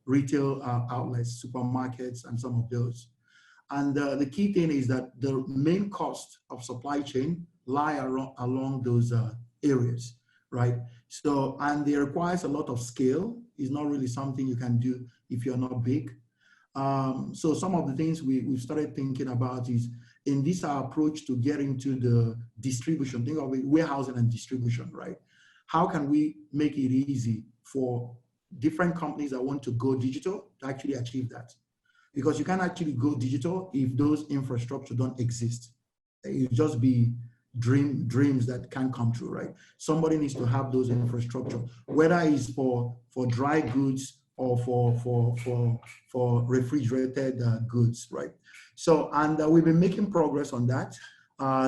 retail outlets, supermarkets, and some of those. And the key thing is that the main cost of supply chain lie along those areas, right? So, and it requires a lot of scale. It's not really something you can do if you're not big. So some of the things we've started thinking about is, in this our approach to getting to the distribution, think of it, warehousing and distribution, right? How can we make it easy for different companies that want to go digital to actually achieve that? Because you can't actually go digital if those infrastructure don't exist. It just be dreams that can't come true, right? Somebody needs to have those infrastructure, whether it's for dry goods or for refrigerated goods, right? So, and we've been making progress on that.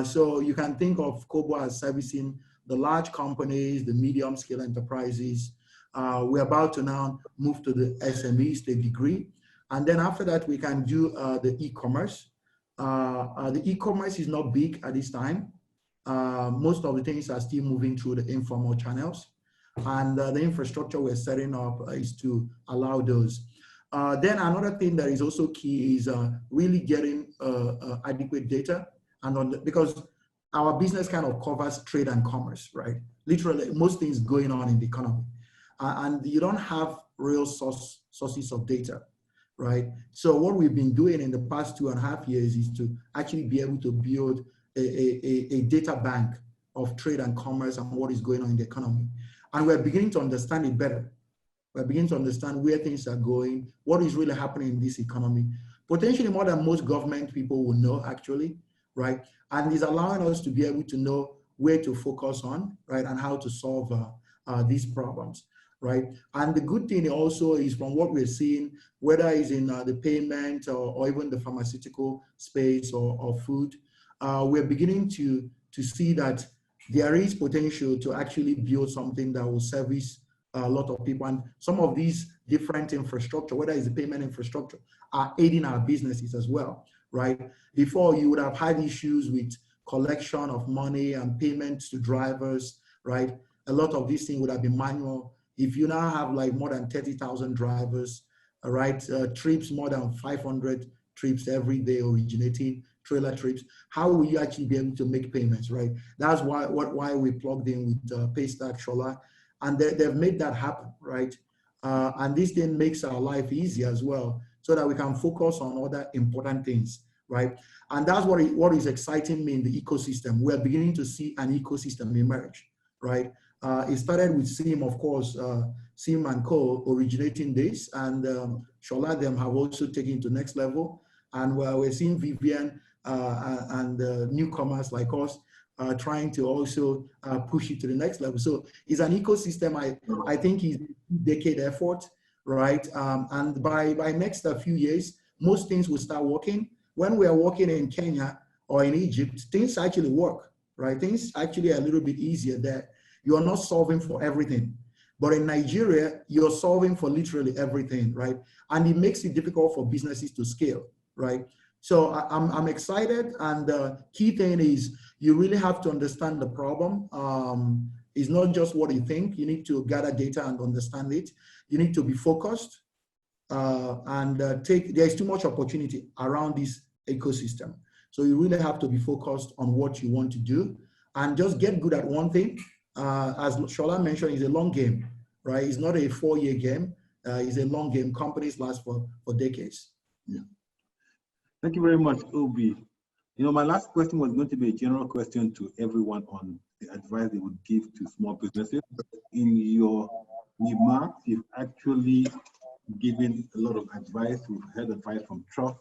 So you can think of Kobo as servicing the large companies, the medium scale enterprises. We're about to now move to the SMEs to a degree. And then after that, we can do the e-commerce. The e-commerce is not big at this time. Most of the things are still moving through the informal channels. And the infrastructure we're setting up is to allow those. Then another thing that is also key is really getting adequate data, and because our business kind of covers trade and commerce, right? Literally, most things going on in the economy, and you don't have real sources of data, right? So what we've been doing in the past 2.5 years is to actually be able to build a data bank of trade and commerce and what is going on in the economy, and we're beginning to understand it better. We're beginning to understand where things are going, what is really happening in this economy, potentially more than most government people will know, actually, right? And it's allowing us to be able to know where to focus on, right, and how to solve these problems, right? And the good thing also is from what we're seeing, whether it's in the payment or even the pharmaceutical space or food, we're beginning to see that there is potential to actually build something that will service a lot of people, and some of these different infrastructure, whether it's the payment infrastructure, are aiding our businesses as well, right? Before, you would have had issues with collection of money and payments to drivers, right? A lot of these things would have been manual. If you now have like more than 30,000 drivers, right, trips, more than 500 trips every day originating, trailer trips, how will you actually be able to make payments, right? That's why we plugged in with Paystack, Shola, and they've made that happen, right? And this thing makes our life easier as well, so that we can focus on other important things, right? And that's what is exciting me in the ecosystem. We're beginning to see an ecosystem emerge, right? It started with SIM, of course, SIM and Co originating this, and Shola them have also taken it to next level. And we're seeing Vivian and newcomers like us trying to also push it to the next level. So it's an ecosystem. I think is a decade effort, right? And by next few years, most things will start working. When we are working in Kenya or in Egypt, things actually work, right? Things actually are a little bit easier there. You are not solving for everything. But in Nigeria, you're solving for literally everything, right? And it makes it difficult for businesses to scale, right? So I'm excited, and the key thing is you really have to understand the problem. It's not just what you think. You need to gather data and understand it. You need to be focused, and there's too much opportunity around this ecosystem. So you really have to be focused on what you want to do and just get good at one thing. As Shola mentioned, it's a long game, right? It's not a 4-year game. It's a long game. Companies last for decades. Yeah. Thank you very much, Obi. You know, my last question was going to be a general question to everyone on the advice they would give to small businesses. In your remarks, you've actually given a lot of advice. We've had advice from trust,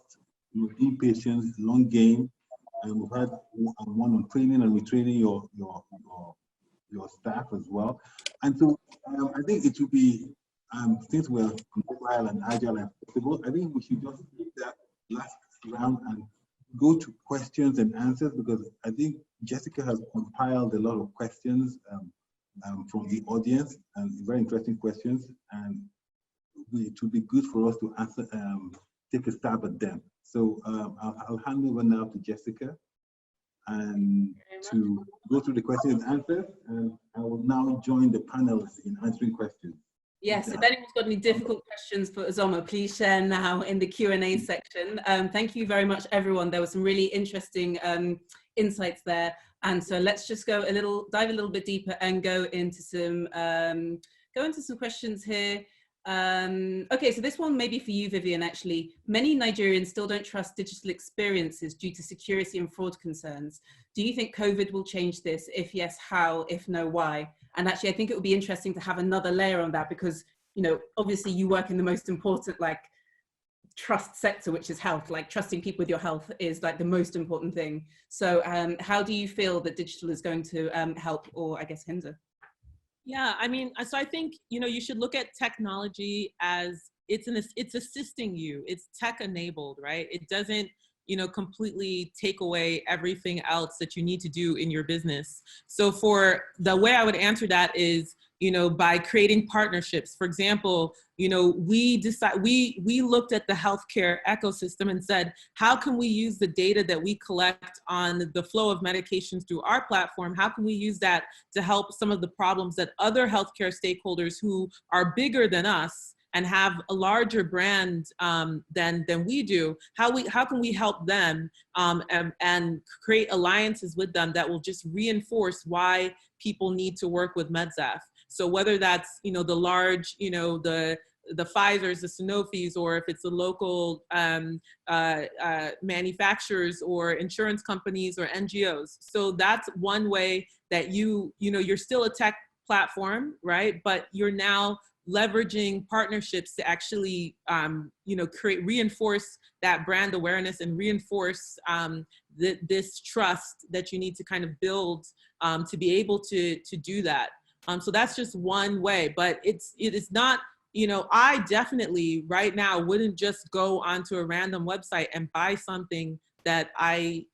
impatience, long game, and we've had one on training and retraining your staff as well. And so I think it would be, since we're mobile and agile and flexible, I think we should just leave that last round and go to questions and answers, because I think Jessica has compiled a lot of questions from the audience, and very interesting questions, and it would be good for us to answer, take a stab at them. So I'll hand over now to Jessica and to go through the questions and answers, and I will now join the panelists in answering questions. Yes, if anyone's got any difficult questions for Uzoma, please share now in the Q&A section. Thank you very much, everyone. There were some really interesting insights there. And so let's just dive a little bit deeper and go into some questions here. Okay, so this one may be for you, Vivian, actually. Many Nigerians still don't trust digital experiences due to security and fraud concerns. Do you think COVID will change this? If yes, how? If no, why? And actually, I think it would be interesting to have another layer on that, because, you know, obviously you work in the most important, like, trust sector, which is health. Like, trusting people with your health is like the most important thing. So how do you feel that digital is going to help, or I guess hinder? Yeah, I mean, so I think, you know, you should look at technology as it's assisting you. It's tech enabled, right? It doesn't, you know, completely take away everything else that you need to do in your business. So for the way I would answer that is, you know, by creating partnerships. For example, you know, we looked at the healthcare ecosystem and said, how can we use the data that we collect on the flow of medications through our platform? How can we use that to help some of the problems that other healthcare stakeholders who are bigger than us and have a larger brand than we do, how can we help them and create alliances with them that will just reinforce why people need to work with Medsaf? So whether that's, the large, the Pfizers, the Sanofis, or if it's the local manufacturers or insurance companies or NGOs. So that's one way that you're still a tech platform, right? But you're now leveraging partnerships to actually, reinforce that brand awareness and reinforce this trust that you need to kind of build to be able to do that. So that's just one way, but it is not, I definitely right now wouldn't just go onto a random website and buy something that I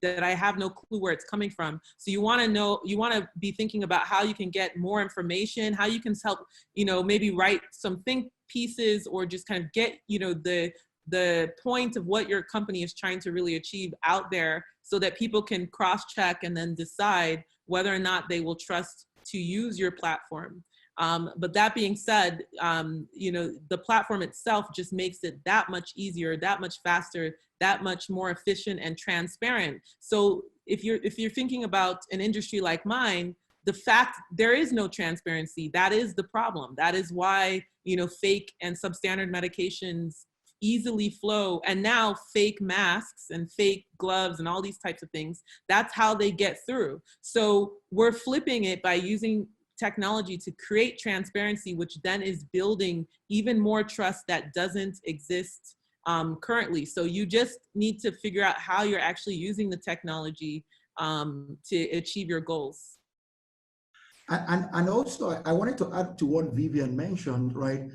have no clue where it's coming from. So you want to be thinking about how you can get more information, how you can help, maybe write some think pieces or just kind of get, the point of what your company is trying to really achieve out there so that people can cross-check and then decide whether or not they will trust to use your platform. But that being said, the platform itself just makes it that much easier, that much faster, that much more efficient and transparent. So if you're thinking about an industry like mine, the fact there is no transparency, that is the problem. That is why, fake and substandard medications easily flow, and now fake masks and fake gloves and all these types of things, that's how they get through. So we're flipping it by using technology to create transparency, which then is building even more trust that doesn't exist currently. So you just need to figure out how you're actually using the technology to achieve your goals. And also, I wanted to add to what Vivian mentioned, right?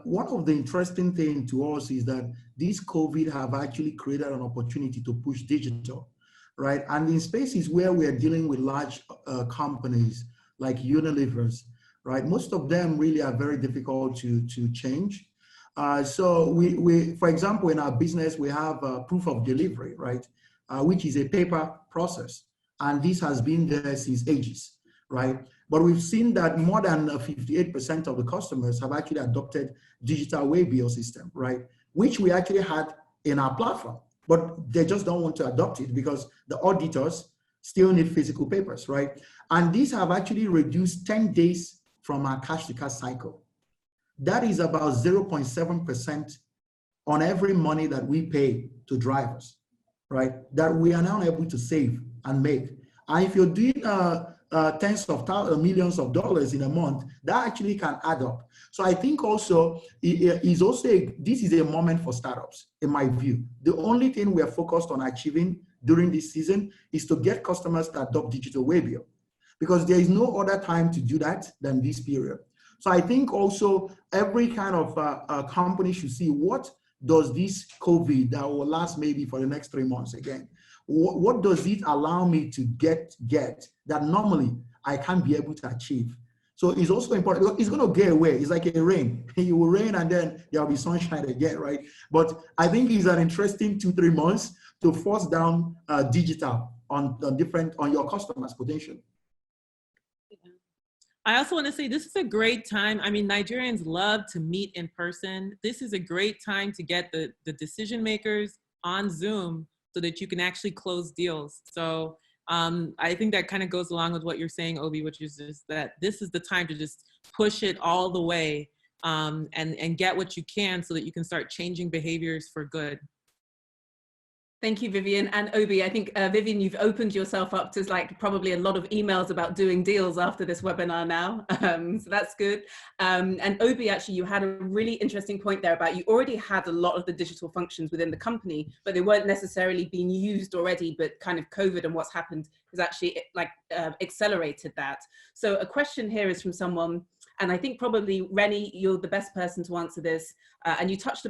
One of the interesting things to us is that this COVID have actually created an opportunity to push digital, right? And in spaces where we are dealing with large companies like Unilevers, right? Most of them really are very difficult to change. So we, for example, in our business, we have proof of delivery, right? Which is a paper process. And this has been there since ages, right? But we've seen that more than 58% of the customers have actually adopted digital waybill system, right? Which we actually had in our platform, but they just don't want to adopt it because the auditors still need physical papers, right? And these have actually reduced 10 days from our cash to cash cycle. That is about 0.7% on every money that we pay to drivers, right? That we are now able to save and make. And if you're doing tens of millions of dollars in a month, that actually can add up. So I think also this is a moment for startups, in my view. The only thing we are focused on achieving during this season is to get customers to adopt digital waybill, because there is no other time to do that than this period. So I think also every kind of company should see, what does this COVID that will last maybe for the next 3 months again, what does it allow me to get that normally I can't be able to achieve? So it's also important. It's going to get away. It's like a rain. It will rain and then there will be sunshine again, right? But I think it's an interesting 2-3 months to force down digital on your customers' potential. I also want to say this is a great time. I mean, Nigerians love to meet in person. This is a great time to get the decision makers on Zoom so that you can actually close deals. So I think that kind of goes along with what you're saying, Obi, which is just that this is the time to just push it all the way and get what you can so that you can start changing behaviors for good. Thank you, Vivian. And Obi, I think, Vivian, you've opened yourself up to probably a lot of emails about doing deals after this webinar now. So that's good. And Obi, actually, you had a really interesting point there about you already had a lot of the digital functions within the company, but they weren't necessarily being used already, but kind of COVID and what's happened has actually accelerated that. So a question here is from someone, and I think probably, Reni, you're the best person to answer this. And you touched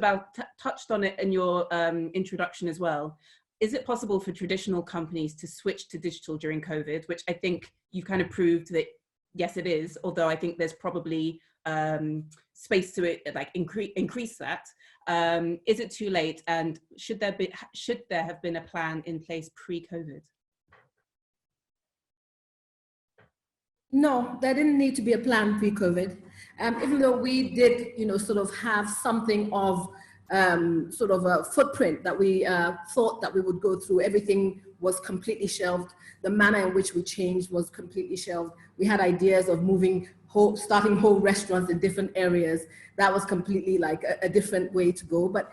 on it in your introduction as well. Is it possible for traditional companies to switch to digital during COVID, which I think you've kind of proved that, yes, it is, although I think there's probably space to it, increase that. Is it too late? And should there have been a plan in place pre-COVID? No, there didn't need to be a plan pre-COVID. even though we did, sort of have something of sort of a footprint that we thought that we would go through, everything was completely shelved. The manner in which we changed was completely shelved. We had ideas of starting whole restaurants in different areas. That was completely like a different way to go. But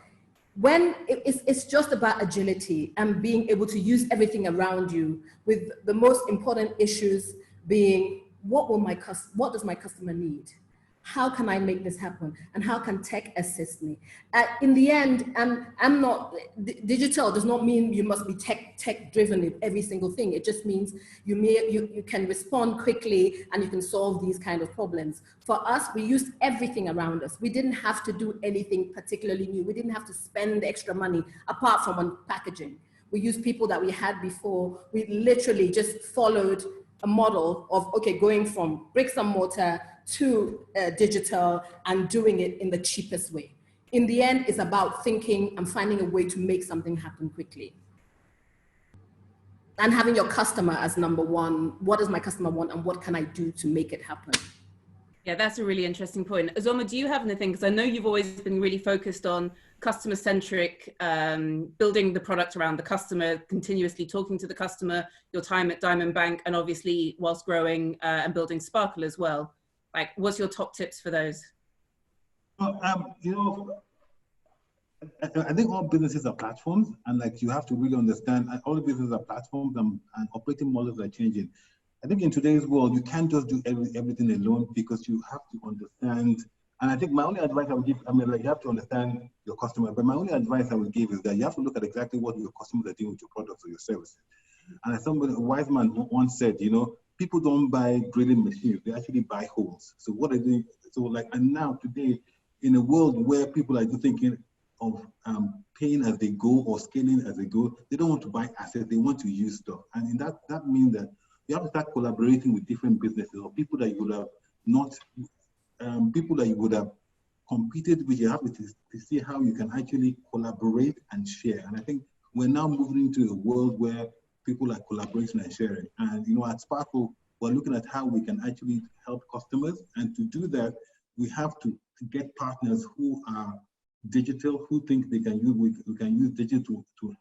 when it's just about agility and being able to use everything around you, with the most important issues being, what does my customer need? How can I make this happen? And how can tech assist me? In the end, I'm not, digital does not mean you must be tech driven in every single thing. It just means you can respond quickly and you can solve these kind of problems. For us, we used everything around us. We didn't have to do anything particularly new. We didn't have to spend extra money apart from on packaging. We used people that we had before. We literally just followed a model of, okay, going from bricks and mortar to digital and doing it in the cheapest way. In the end, it's about thinking and finding a way to make something happen quickly. And having your customer as number one. What does my customer want and what can I do to make it happen? Yeah, that's a really interesting point. Uzoma, do you have anything? Because I know you've always been really focused on customer-centric, building the product around the customer, continuously talking to the customer, your time at Diamond Bank, and obviously whilst growing and building Sparkle as well. Like, what's your top tips for those? Well, I think all businesses are platforms, and like you have to really understand, all the businesses are platforms, and operating models are changing. I think in today's world, you can't just do everything alone, because you have to understand. And I think my only advice I would give, like you have to understand your customer, but my only advice I would give is that you have to look at exactly what your customers are doing with your products or your services. And as a wise man once said, people don't buy drilling machines, they actually buy holes. So what are they doing? So like, and now today, in a world where people are thinking of paying as they go or scaling as they go, they don't want to buy assets, they want to use stuff. And in that means that you have to start collaborating with different businesses or people that you would have not, people that you would have competed with. You have to see how you can actually collaborate and share. And I think we're now moving into a world where people are collaborating and sharing. And at Sparkle, we're looking at how we can actually help customers. And to do that, we have to get partners who are digital, who think they can use, we can use digital to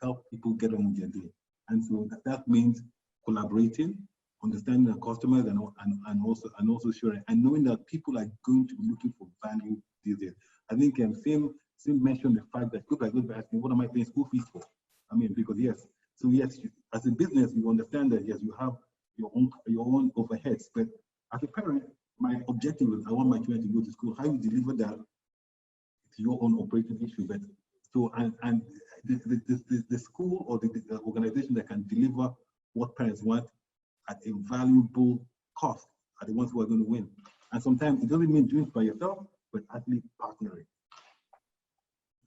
help people get on with their day. And so that means collaborating, understanding our customers, and also sharing, and knowing that people are going to be looking for value these days. I think Sim mentioned the fact that people are going to be asking, what am I paying school fees for? Because yes, as a business, you understand that yes, you have your own overheads, but as a parent, my objective is I want my children to go to school. How you deliver that to your own operating issue, but so and the school or the organization that can deliver what parents want at a valuable cost are the ones who are going to win. And sometimes it doesn't mean doing it by yourself, but actually partnering.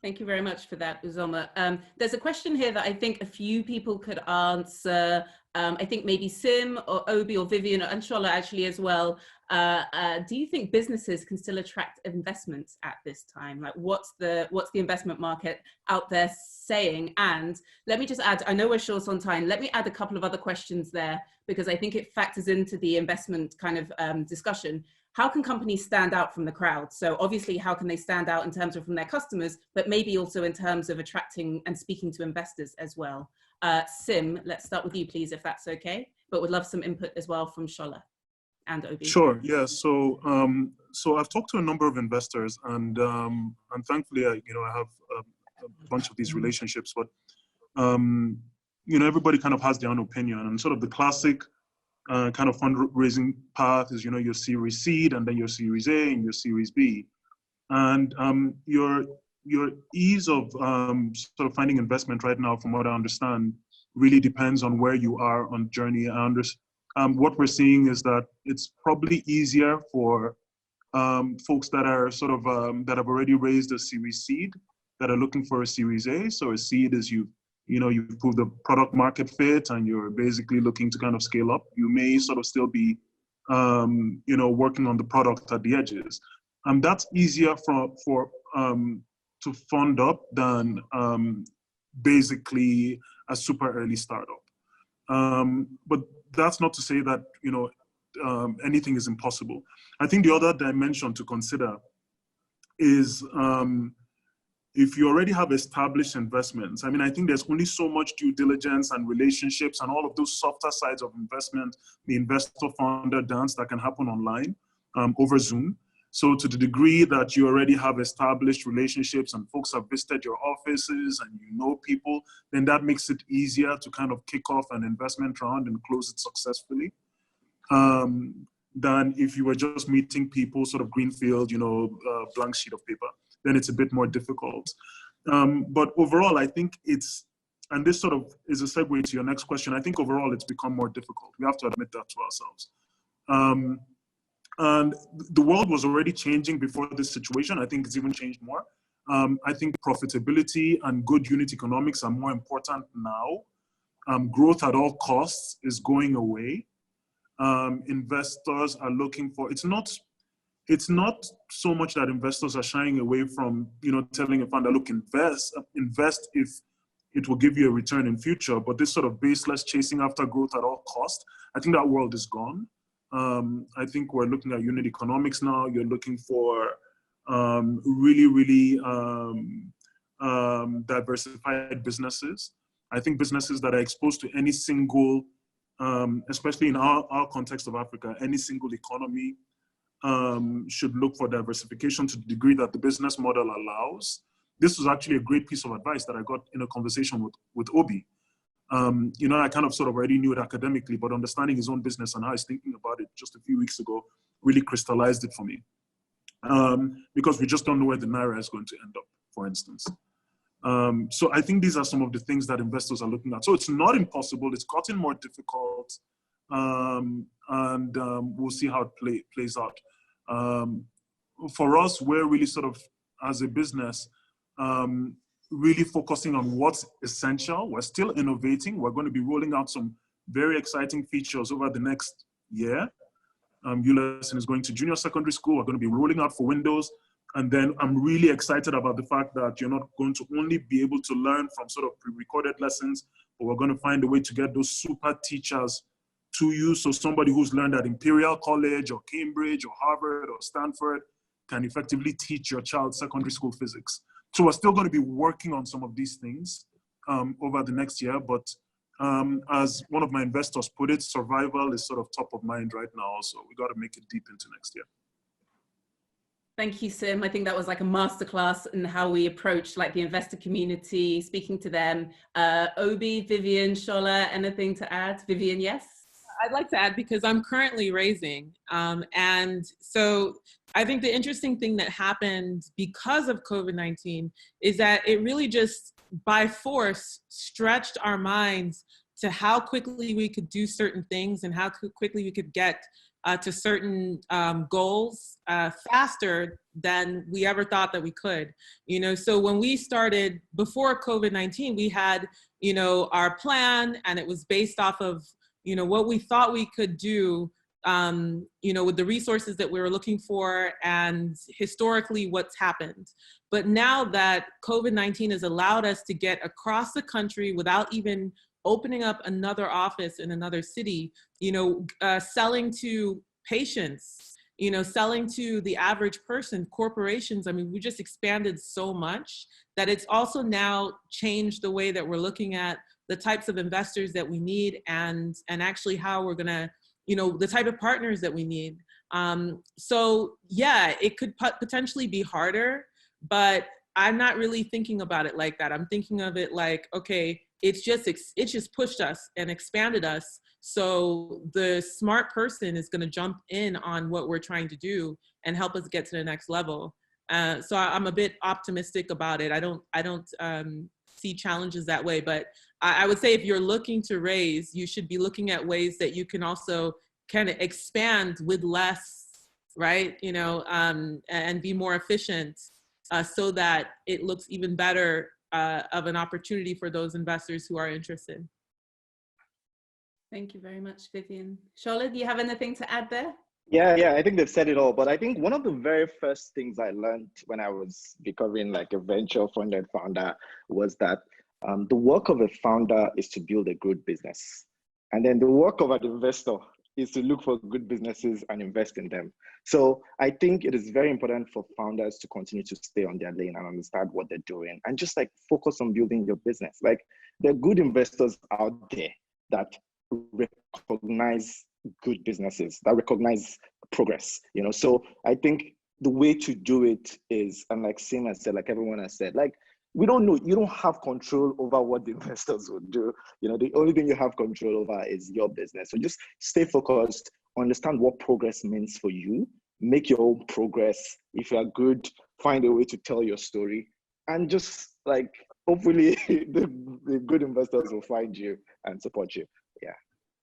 Thank you very much for that, Uzoma. There's a question here that I think a few people could answer. I think maybe Sim or Obi or Vivian and Shola actually as well. Do you think businesses can still attract investments at this time? Like, what's the investment market out there saying? And let me just add, I know we're short on time. Let me add a couple of other questions there, because I think it factors into the investment kind of discussion. How can companies stand out from the crowd? So obviously, how can they stand out in terms of from their customers, but maybe also in terms of attracting and speaking to investors as well? Sim, let's start with you, please, if that's okay. But would love some input as well from Shola and Obi. Sure. Yeah. So I've talked to a number of investors, and thankfully, I have a bunch of these relationships. But everybody kind of has their own opinion, and sort of the classic kind of fundraising path is your Series Seed, and then your Series A, and your Series B, and your ease of sort of finding investment right now, from what I understand, really depends on where you are on the journey. What we're seeing is that it's probably easier for folks that are sort of that have already raised a Series Seed, that are looking for a Series A. So a seed is you've proved the product market fit, and you're basically looking to kind of scale up. You may sort of still be working on the product at the edges, and that's easier to fund up than basically a super early startup. But that's not to say that anything is impossible. I think the other dimension to consider is if you already have established investments. I mean, I think there's only so much due diligence and relationships and all of those softer sides of investment, the investor-founder dance that can happen online over Zoom. So to the degree that you already have established relationships and folks have visited your offices and you know people, then that makes it easier to kind of kick off an investment round and close it successfully. Than if you were just meeting people sort of greenfield, blank sheet of paper, then it's a bit more difficult. But overall, I think and this sort of is a segue to your next question, I think overall it's become more difficult. We have to admit that to ourselves. And the world was already changing before this situation. I think it's even changed more. I think profitability and good unit economics are more important now. Growth at all costs is going away. Investors are looking for, it's not so much that investors are shying away from, telling a founder, look, invest if it will give you a return in future, but this sort of baseless chasing after growth at all costs, I think that world is gone. I think we're looking at unit economics now. You're looking for really, really diversified businesses. I think businesses that are exposed to any single, especially in our context of Africa, any single economy should look for diversification to the degree that the business model allows. This was actually a great piece of advice that I got in a conversation with Obi. I kind of sort of already knew it academically, but understanding his own business and how he's thinking about it just a few weeks ago really crystallized it for me. Because we just don't know where the Naira is going to end up, for instance. So I think these are some of the things that investors are looking at. So it's not impossible, it's gotten more difficult, and we'll see how it plays out. For us, we're really sort of, as a business, really focusing on what's essential. We're still innovating. We're going to be rolling out some very exciting features over the next year. uLesson is going to junior secondary school. We're going to be rolling out for Windows. And then I'm really excited about the fact that you're not going to only be able to learn from sort of pre-recorded lessons, but we're going to find a way to get those super teachers to you. So somebody who's learned at Imperial College or Cambridge or Harvard or Stanford can effectively teach your child secondary school physics. So we're still going to be working on some of these things over the next year. But as one of my investors put it, survival is sort of top of mind right now. So we got to make it deep into next year. Thank you, Sim. I think that was like a masterclass in how we approach like the investor community, speaking to them. Obi, Vivian, Shola, anything to add? Vivian, yes? I'd like to add, because I'm currently raising. And so I think the interesting thing that happened because of COVID-19 is that it really just by force stretched our minds to how quickly we could do certain things and how quickly we could get to certain goals faster than we ever thought that we could. So when we started before COVID-19, we had, our plan, and it was based off of, what we thought we could do, with the resources that we were looking for and historically what's happened. But now that COVID-19 has allowed us to get across the country without even opening up another office in another city, selling to patients, selling to the average person, corporations. I mean, we just expanded so much that it's also now changed the way that we're looking at the types of investors that we need and actually how we're gonna, the type of partners that we need. So yeah, it could potentially be harder, but I'm not really thinking about it like that. I'm thinking of it like, okay, it's just pushed us and expanded us. So the smart person is gonna jump in on what we're trying to do and help us get to the next level. So I'm a bit optimistic about it. I don't see challenges that way, but I would say if you're looking to raise, you should be looking at ways that you can also kind of expand with less, right? And be more efficient so that it looks even better of an opportunity for those investors who are interested. Thank you very much, Vivian. Shola, do you have anything to add there? Yeah, I think they've said it all. But I think one of the very first things I learned when I was becoming like a venture funded founder was that the work of a founder is to build a good business. And then the work of an investor is to look for good businesses and invest in them. So I think it is very important for founders to continue to stay on their lane and understand what they're doing and just like focus on building your business. Like there are good investors out there that recognize good businesses, that recognize progress, you know? So I think the way to do it is, and like Sim has said, like everyone has said, like, we don't know, you don't have control over what the investors will do. You know, the only thing you have control over is your business. So just stay focused, understand what progress means for you, make your own progress. If you're good, find a way to tell your story, and just like, hopefully the good investors will find you and support you. Yeah.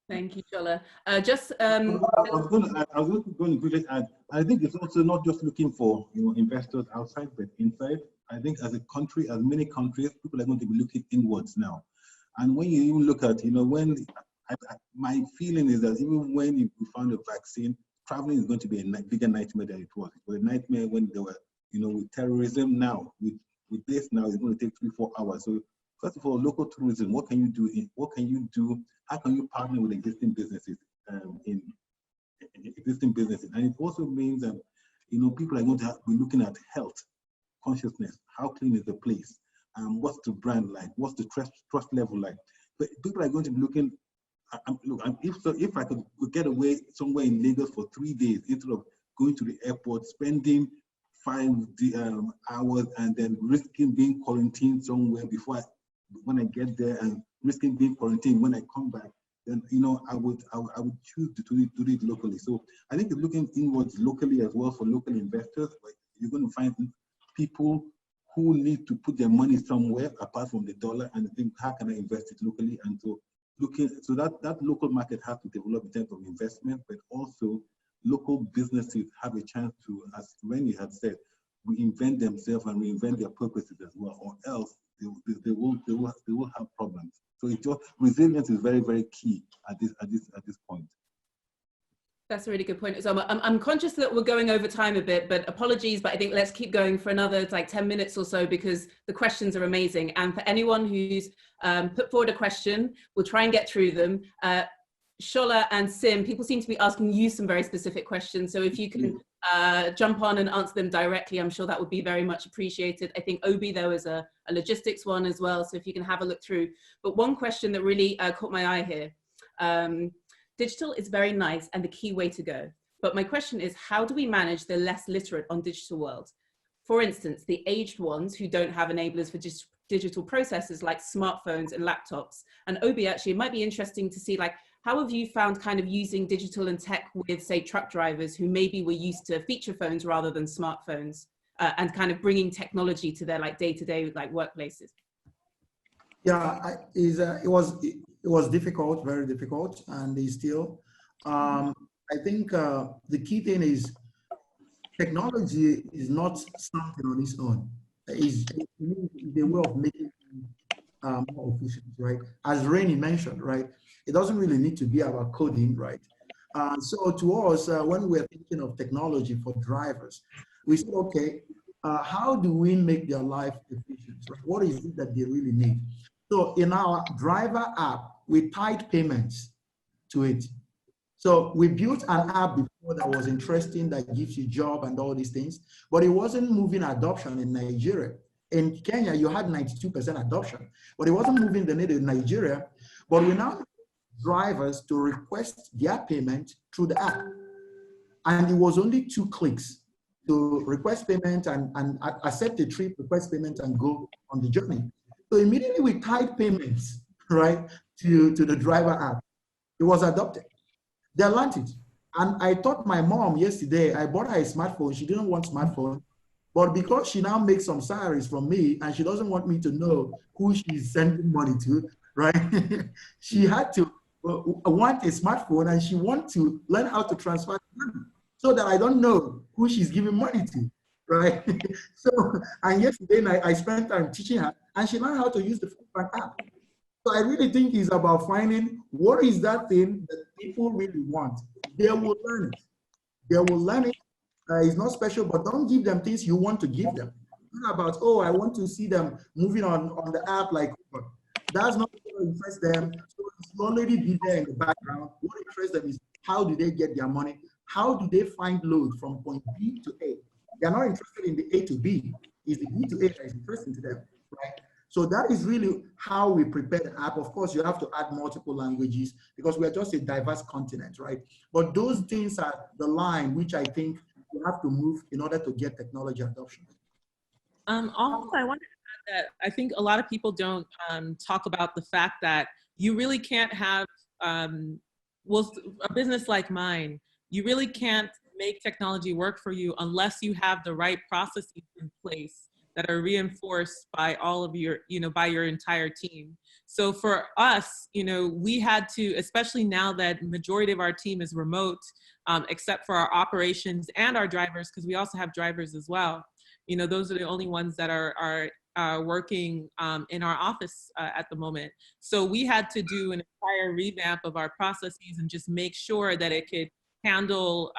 Thank you, Shola. I was going to quickly add, I think it's also not just looking for, you know, investors outside, but inside. I think as a country, as many countries, people are going to be looking inwards now. And when you even look at, you know, my feeling is that even when we found a vaccine, traveling is going to be a bigger nightmare than it was. It was a nightmare when there were, you know, with terrorism now, with this now, it's going to take 3-4 hours. So first of all, local tourism, what can you do? How can you partner with existing businesses in existing businesses? And it also means that, you know, people are going to be looking at health consciousness. How clean is the place? What's the brand like? What's the trust level like? But people are going to be looking. If I could get away somewhere in Lagos for 3 days instead of going to the airport, spending 5 hours, and then risking being quarantined somewhere when I get there, and risking being quarantined when I come back, then, you know, I would choose to do it locally. So I think it's looking inwards locally as well for local investors. But you're going to find people who need to put their money somewhere apart from the dollar and think, how can I invest it locally? And so that local market has to develop in terms of investment, but also local businesses have a chance to, as Reni had said, reinvent themselves and reinvent their purposes as well, or else they will have problems. So it's just, resilience is very, very key at this point. That's a really good point. So I'm conscious that we're going over time a bit, but apologies, but I think let's keep going for another like 10 minutes or so, because the questions are amazing. And for anyone who's put forward a question, we'll try and get through them. Shola and Sim, people seem to be asking you some very specific questions. So if you can jump on and answer them directly, I'm sure that would be very much appreciated. I think Obi, there was a logistics one as well. So if you can have a look through. But one question that really caught my eye here. Digital is very nice and the key way to go. But my question is, how do we manage the less literate on digital world? For instance, the aged ones who don't have enablers for digital processes like smartphones and laptops. And Obi, actually, it might be interesting to see, like, how have you found kind of using digital and tech with, say, truck drivers who maybe were used to feature phones rather than smartphones, and kind of bringing technology to their like day-to-day like workplaces? Yeah, it was difficult, very difficult, and it's still. I think the key thing is technology is not something on its own. It's the way of making more efficient, right? As Reni mentioned, right? It doesn't really need to be about coding, right? So to us, when we're thinking of technology for drivers, we say, okay, how do we make their life efficient? Right? What is it that they really need? So in our driver app, we tied payments to it. So we built an app before that was interesting, that gives you job and all these things, but it wasn't moving adoption in Nigeria. In Kenya, you had 92% adoption, but it wasn't moving the needle in Nigeria. But we now drivers to request their payment through the app. And it was only 2 clicks to request payment and accept a trip, request payment, and go on the journey. So immediately we tied payments, right, to the driver app. It was adopted. They learned it. And I taught my mom yesterday, I bought her a smartphone. She didn't want smartphone, but because she now makes some salaries from me and she doesn't want me to know who she's sending money to, right? She had to want a smartphone, and she wants to learn how to transfer money so that I don't know who she's giving money to, right? So, and yesterday I spent time teaching her, and she learned how to use the Foodbank app. So I really think it's about finding what is that thing that people really want. They will learn it. They will learn it. It's not special, but don't give them things you want to give them. It's not about, oh, I want to see them moving on the app like, that's not going to interest them. So it will already be there in the background. What interests them is How do they get their money? How do they find load from point B to A? They're not interested in the A to B. It's the B to A that is interesting to them, right? So that is really how we prepare the app. Of course, you have to add multiple languages because we're just a diverse continent, right? But those things are the line which I think you have to move in order to get technology adoption. Also, I wanted to add that I think a lot of people don't talk about the fact that you really can't have, well, a business like mine, you really can't make technology work for you unless you have the right processes in place that are reinforced by all of your, by your entire team. So for us, we had to, especially now that majority of our team is remote, except for our operations and our drivers, because we also have drivers as well. Those are the only ones that are working in our office at the moment. So we had to do an entire revamp of our processes and just make sure that it could handle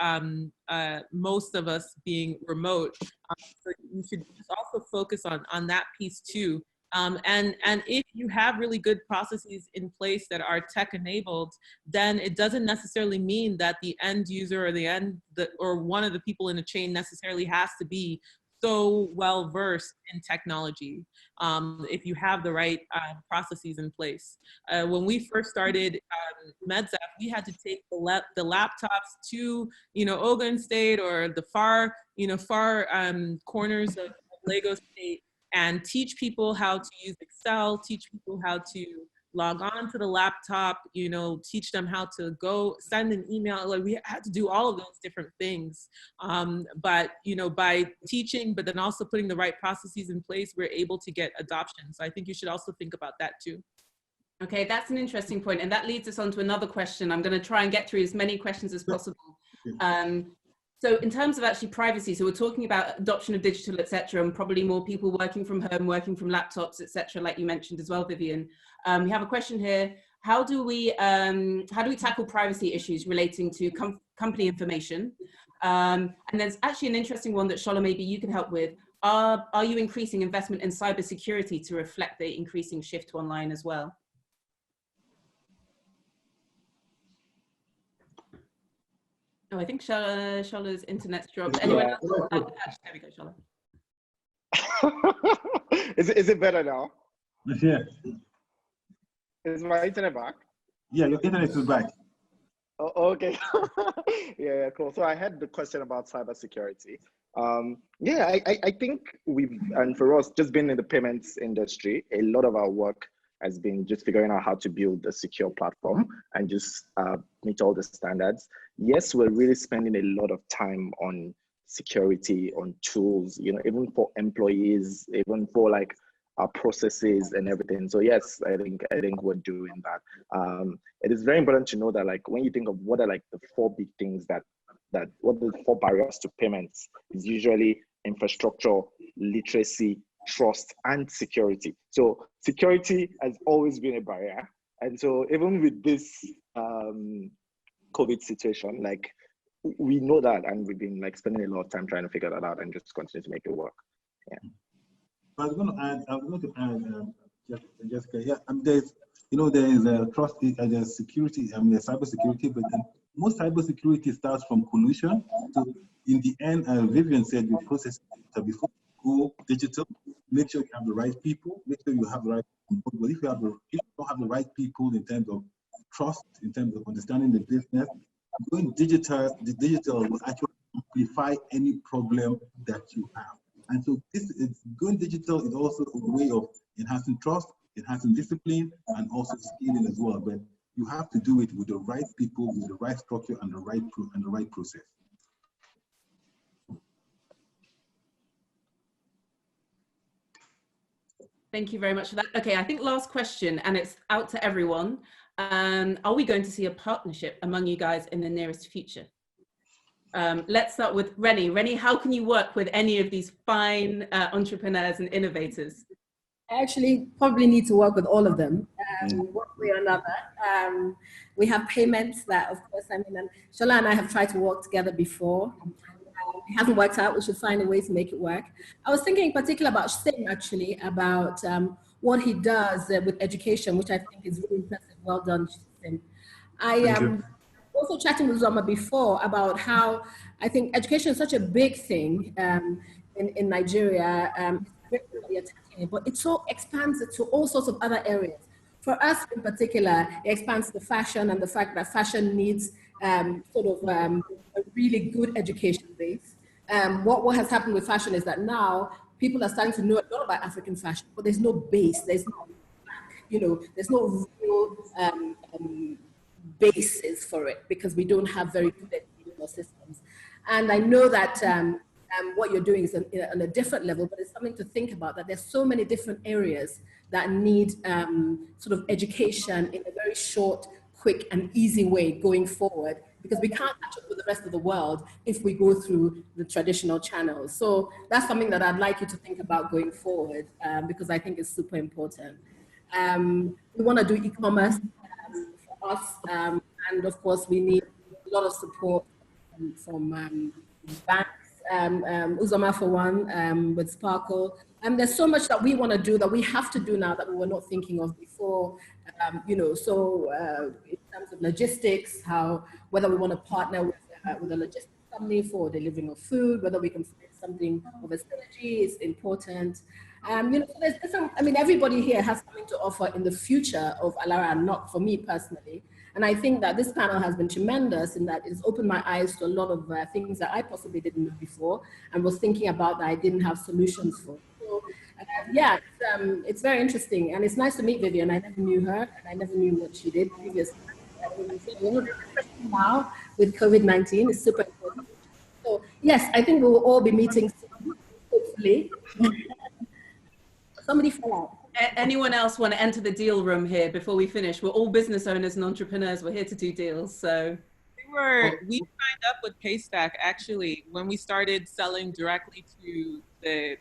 most of us being remote. So you should just also focus on that piece too. And if you have really good processes in place that are tech enabled, then it doesn't necessarily mean that the end user or one of the people in the chain necessarily has to be so well versed in technology. If you have the right processes in place. When we first started Medsaf, we had to take the laptops to Ogun State or the far corners of Lagos State and teach people how to use Excel, teach people how to log on to the laptop, teach them how to go send an email. Like we had to do all of those different things. But, by teaching, but then also putting the right processes in place, we're able to get adoption. So I think you should also think about that too. Okay, that's an interesting point. And that leads us on to another question. I'm going to try and get through as many questions as possible. So in terms of actually privacy, so we're talking about adoption of digital, et cetera, and probably more people working from home, working from laptops, et cetera, like you mentioned as well, Vivian. We have a question here. How do we tackle privacy issues relating to company information? And there's actually an interesting one that Shola, maybe you can help with. Are you increasing investment in cybersecurity to reflect the increasing shift to online as well? Oh, I think Shola's internet's dropped. Anyone else? There we go, Shola. Is it better now? Yeah. Is my internet back? Yeah, your internet is back. Oh, okay. yeah, cool. So I had the question about cybersecurity. I think and for us, just being in the payments industry, a lot of our work has been just figuring out how to build a secure platform and just meet all the standards. Yes, we're really spending a lot of time on security, on tools, even for employees, even for like our processes and everything. So yes, I think we're doing that. It is very important to know that like when you think of what are like the 4 big things what are the 4 barriers to payments is usually infrastructure, literacy, trust, and security. So security has always been a barrier. And so even with this COVID situation, like we know that, and we've been like spending a lot of time trying to figure that out and just continue to make it work. Yeah. I was going to add, Jessica, yeah, there is a trust, there's security, there's cybersecurity, but then most cybersecurity starts from collusion. So in the end, Vivian said we process data before you go digital. Make sure you have the right people. Make sure you have the right people. But if you don't have the right people in terms of trust, in terms of understanding the business, going digital, the digital will actually amplify any problem that you have. And so going digital is also a way of enhancing trust, enhancing discipline, and also scaling as well. But you have to do it with the right people, with the right structure, and the right process. Thank you very much for that. Okay, I think last question, and it's out to everyone. Are we going to see a partnership among you guys in the nearest future? Let's start with Reni. Reni, how can you work with any of these fine entrepreneurs and innovators? I actually probably need to work with all of them, one way or another. We have payments that, of course, and Shola and I have tried to work together before. It hasn't worked out. We should find a way to make it work. I was thinking in particular about Sim, actually, about what he does with education, which I think is really impressive. Well done, Sim. also chatting with Uzoma before about how I think education is such a big thing in Nigeria. But it so expands it to all sorts of other areas. For us in particular, it expands the fashion and the fact that fashion needs a really good education base. What has happened with fashion is that now people are starting to know a lot about African fashion, but there's no base, there's no, there's no real basis for it because we don't have very good educational systems. And I know that what you're doing is on a different level, but it's something to think about, that there's so many different areas that need sort of education in a very short, quick and easy way going forward, because we can't catch up with the rest of the world if we go through the traditional channels. So that's something that I'd like you to think about going forward, because I think it's super important. We want to do e-commerce for us, and of course we need a lot of support from banks, Uzoma for one, with Sparkle. There's so much that we want to do, that we have to do now, that we were not thinking of before. In terms of logistics, whether we want to partner with a logistics company for delivering of food, whether we can find something of a synergy is important. So there's different, everybody here has something to offer in the future of ALARA, and not for me personally. And I think that this panel has been tremendous in that it's opened my eyes to a lot of things that I possibly didn't know before and was thinking about that I didn't have solutions for. So it's very interesting, and it's nice to meet Vivian. I never knew her, and I never knew what she did previously. Now with COVID-19 is super important. So yes, I think we will all be meeting soon, hopefully. Somebody fell out. Anyone else want to enter the deal room here before we finish? We're all business owners and entrepreneurs. We're here to do deals. So we signed up with Paystack actually when we started selling directly to the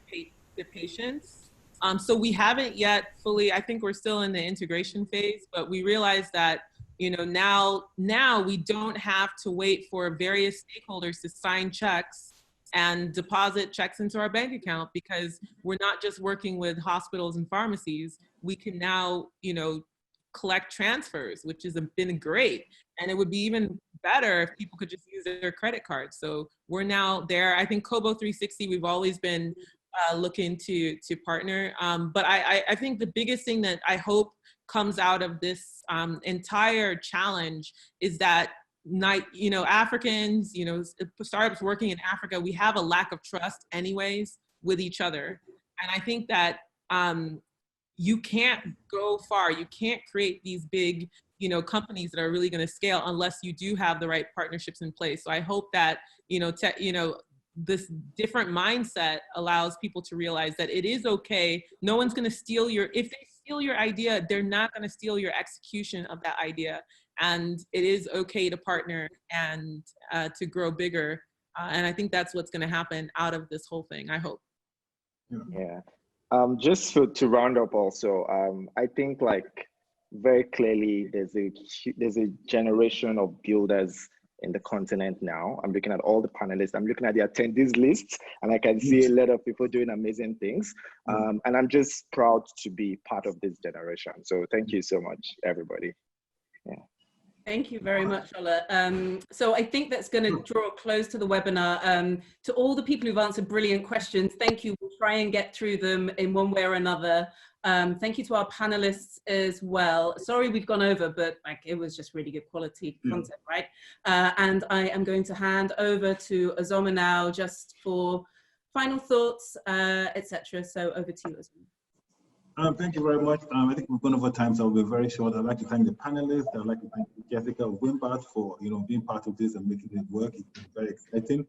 patients. So we haven't yet fully, I think we're still in the integration phase, but we realized that, now we don't have to wait for various stakeholders to sign checks and deposit checks into our bank account, because we're not just working with hospitals and pharmacies. We can now, collect transfers, which has been great. And it would be even better if people could just use their credit cards. So we're now there. I think Kobo360, we've always been looking to partner. But I think the biggest thing that I hope comes out of this entire challenge is that Africans, startups working in Africa, we have a lack of trust anyways with each other. And I think that you can't go far. You can't create these big, companies that are really going to scale unless you do have the right partnerships in place. So I hope that, this different mindset allows people to realize that it is okay. No one's going to steal if they steal your idea, they're not going to steal your execution of that idea. And it is okay to partner and to grow bigger. And I think that's what's going to happen out of this whole thing, I hope. Yeah. Just to round up also, I think very clearly there's a generation of builders in the continent now. I'm looking at all the panelists, I'm looking at the attendees lists, and I can see a lot of people doing amazing things. And I'm just proud to be part of this generation. So thank you so much, everybody. Yeah. Thank you very much, Shola. So I think that's going to draw a close to the webinar. To all the people who've answered brilliant questions, thank you. We'll try and get through them in one way or another. Thank you to our panelists as well. Sorry we've gone over, but it was just really good quality content, right? And I am going to hand over to Uzoma now, just for final thoughts, etc. So over to you, Uzoma. Thank you very much. I think we've gone over time, so I'll be very short. I'd like to thank the panelists. I'd like to thank Jessica Wimbart for being part of this and making it work. It's been very exciting.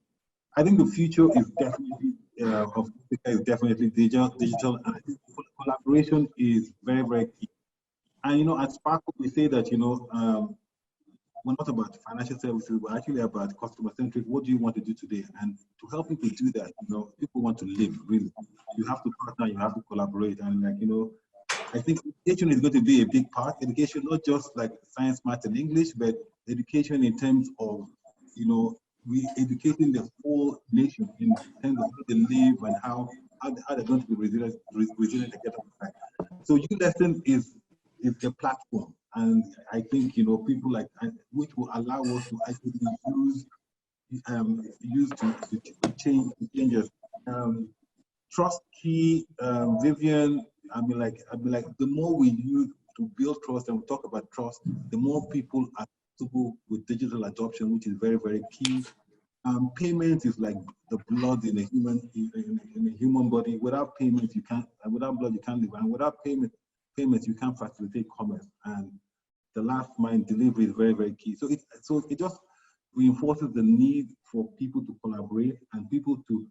I think the future is definitely of Africa is definitely digital, and I think collaboration is very, very key. And at Sparkle we say that we're not about financial services, we're actually about customer centric. What do you want to do today? And to help people do that, people want to live, really. You have to partner, you have to collaborate. And I think education is going to be a big part. Education, not just science, math, and English, but education in terms of, we educating the whole nation in terms of how they live and how they're going to be resilient to get on track. So uLesson is the platform. And I think, you know, people like, which will allow us to actually use to change changes. Trust key, Vivian. I mean, like the more we use to build trust, and we talk about trust, the more people are comfortable with digital adoption, which is very, very key. Payment is like the blood in a human body. Without payment, you can't. Without blood, you can't live. And without payments, you can't facilitate commerce. And the last mile delivery is very, very key. So it just reinforces the need for people to collaborate and people to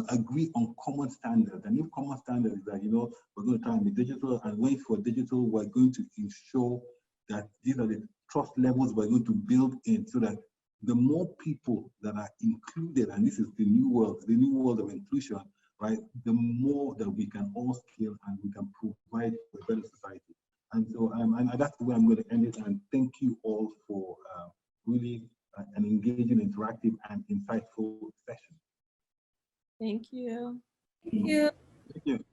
agree on common standards. And if common standard is that, you know, we're going to try and be digital, and when for digital, we're going to ensure that these are the trust levels we're going to build in, so that the more people that are included, and this is the new world of inclusion, right? The more that we can all scale and we can provide for a better society. And so, and that's the way I'm going to end it. And thank you all for really an engaging, interactive, and insightful session. Thank you. Thank you. Thank you.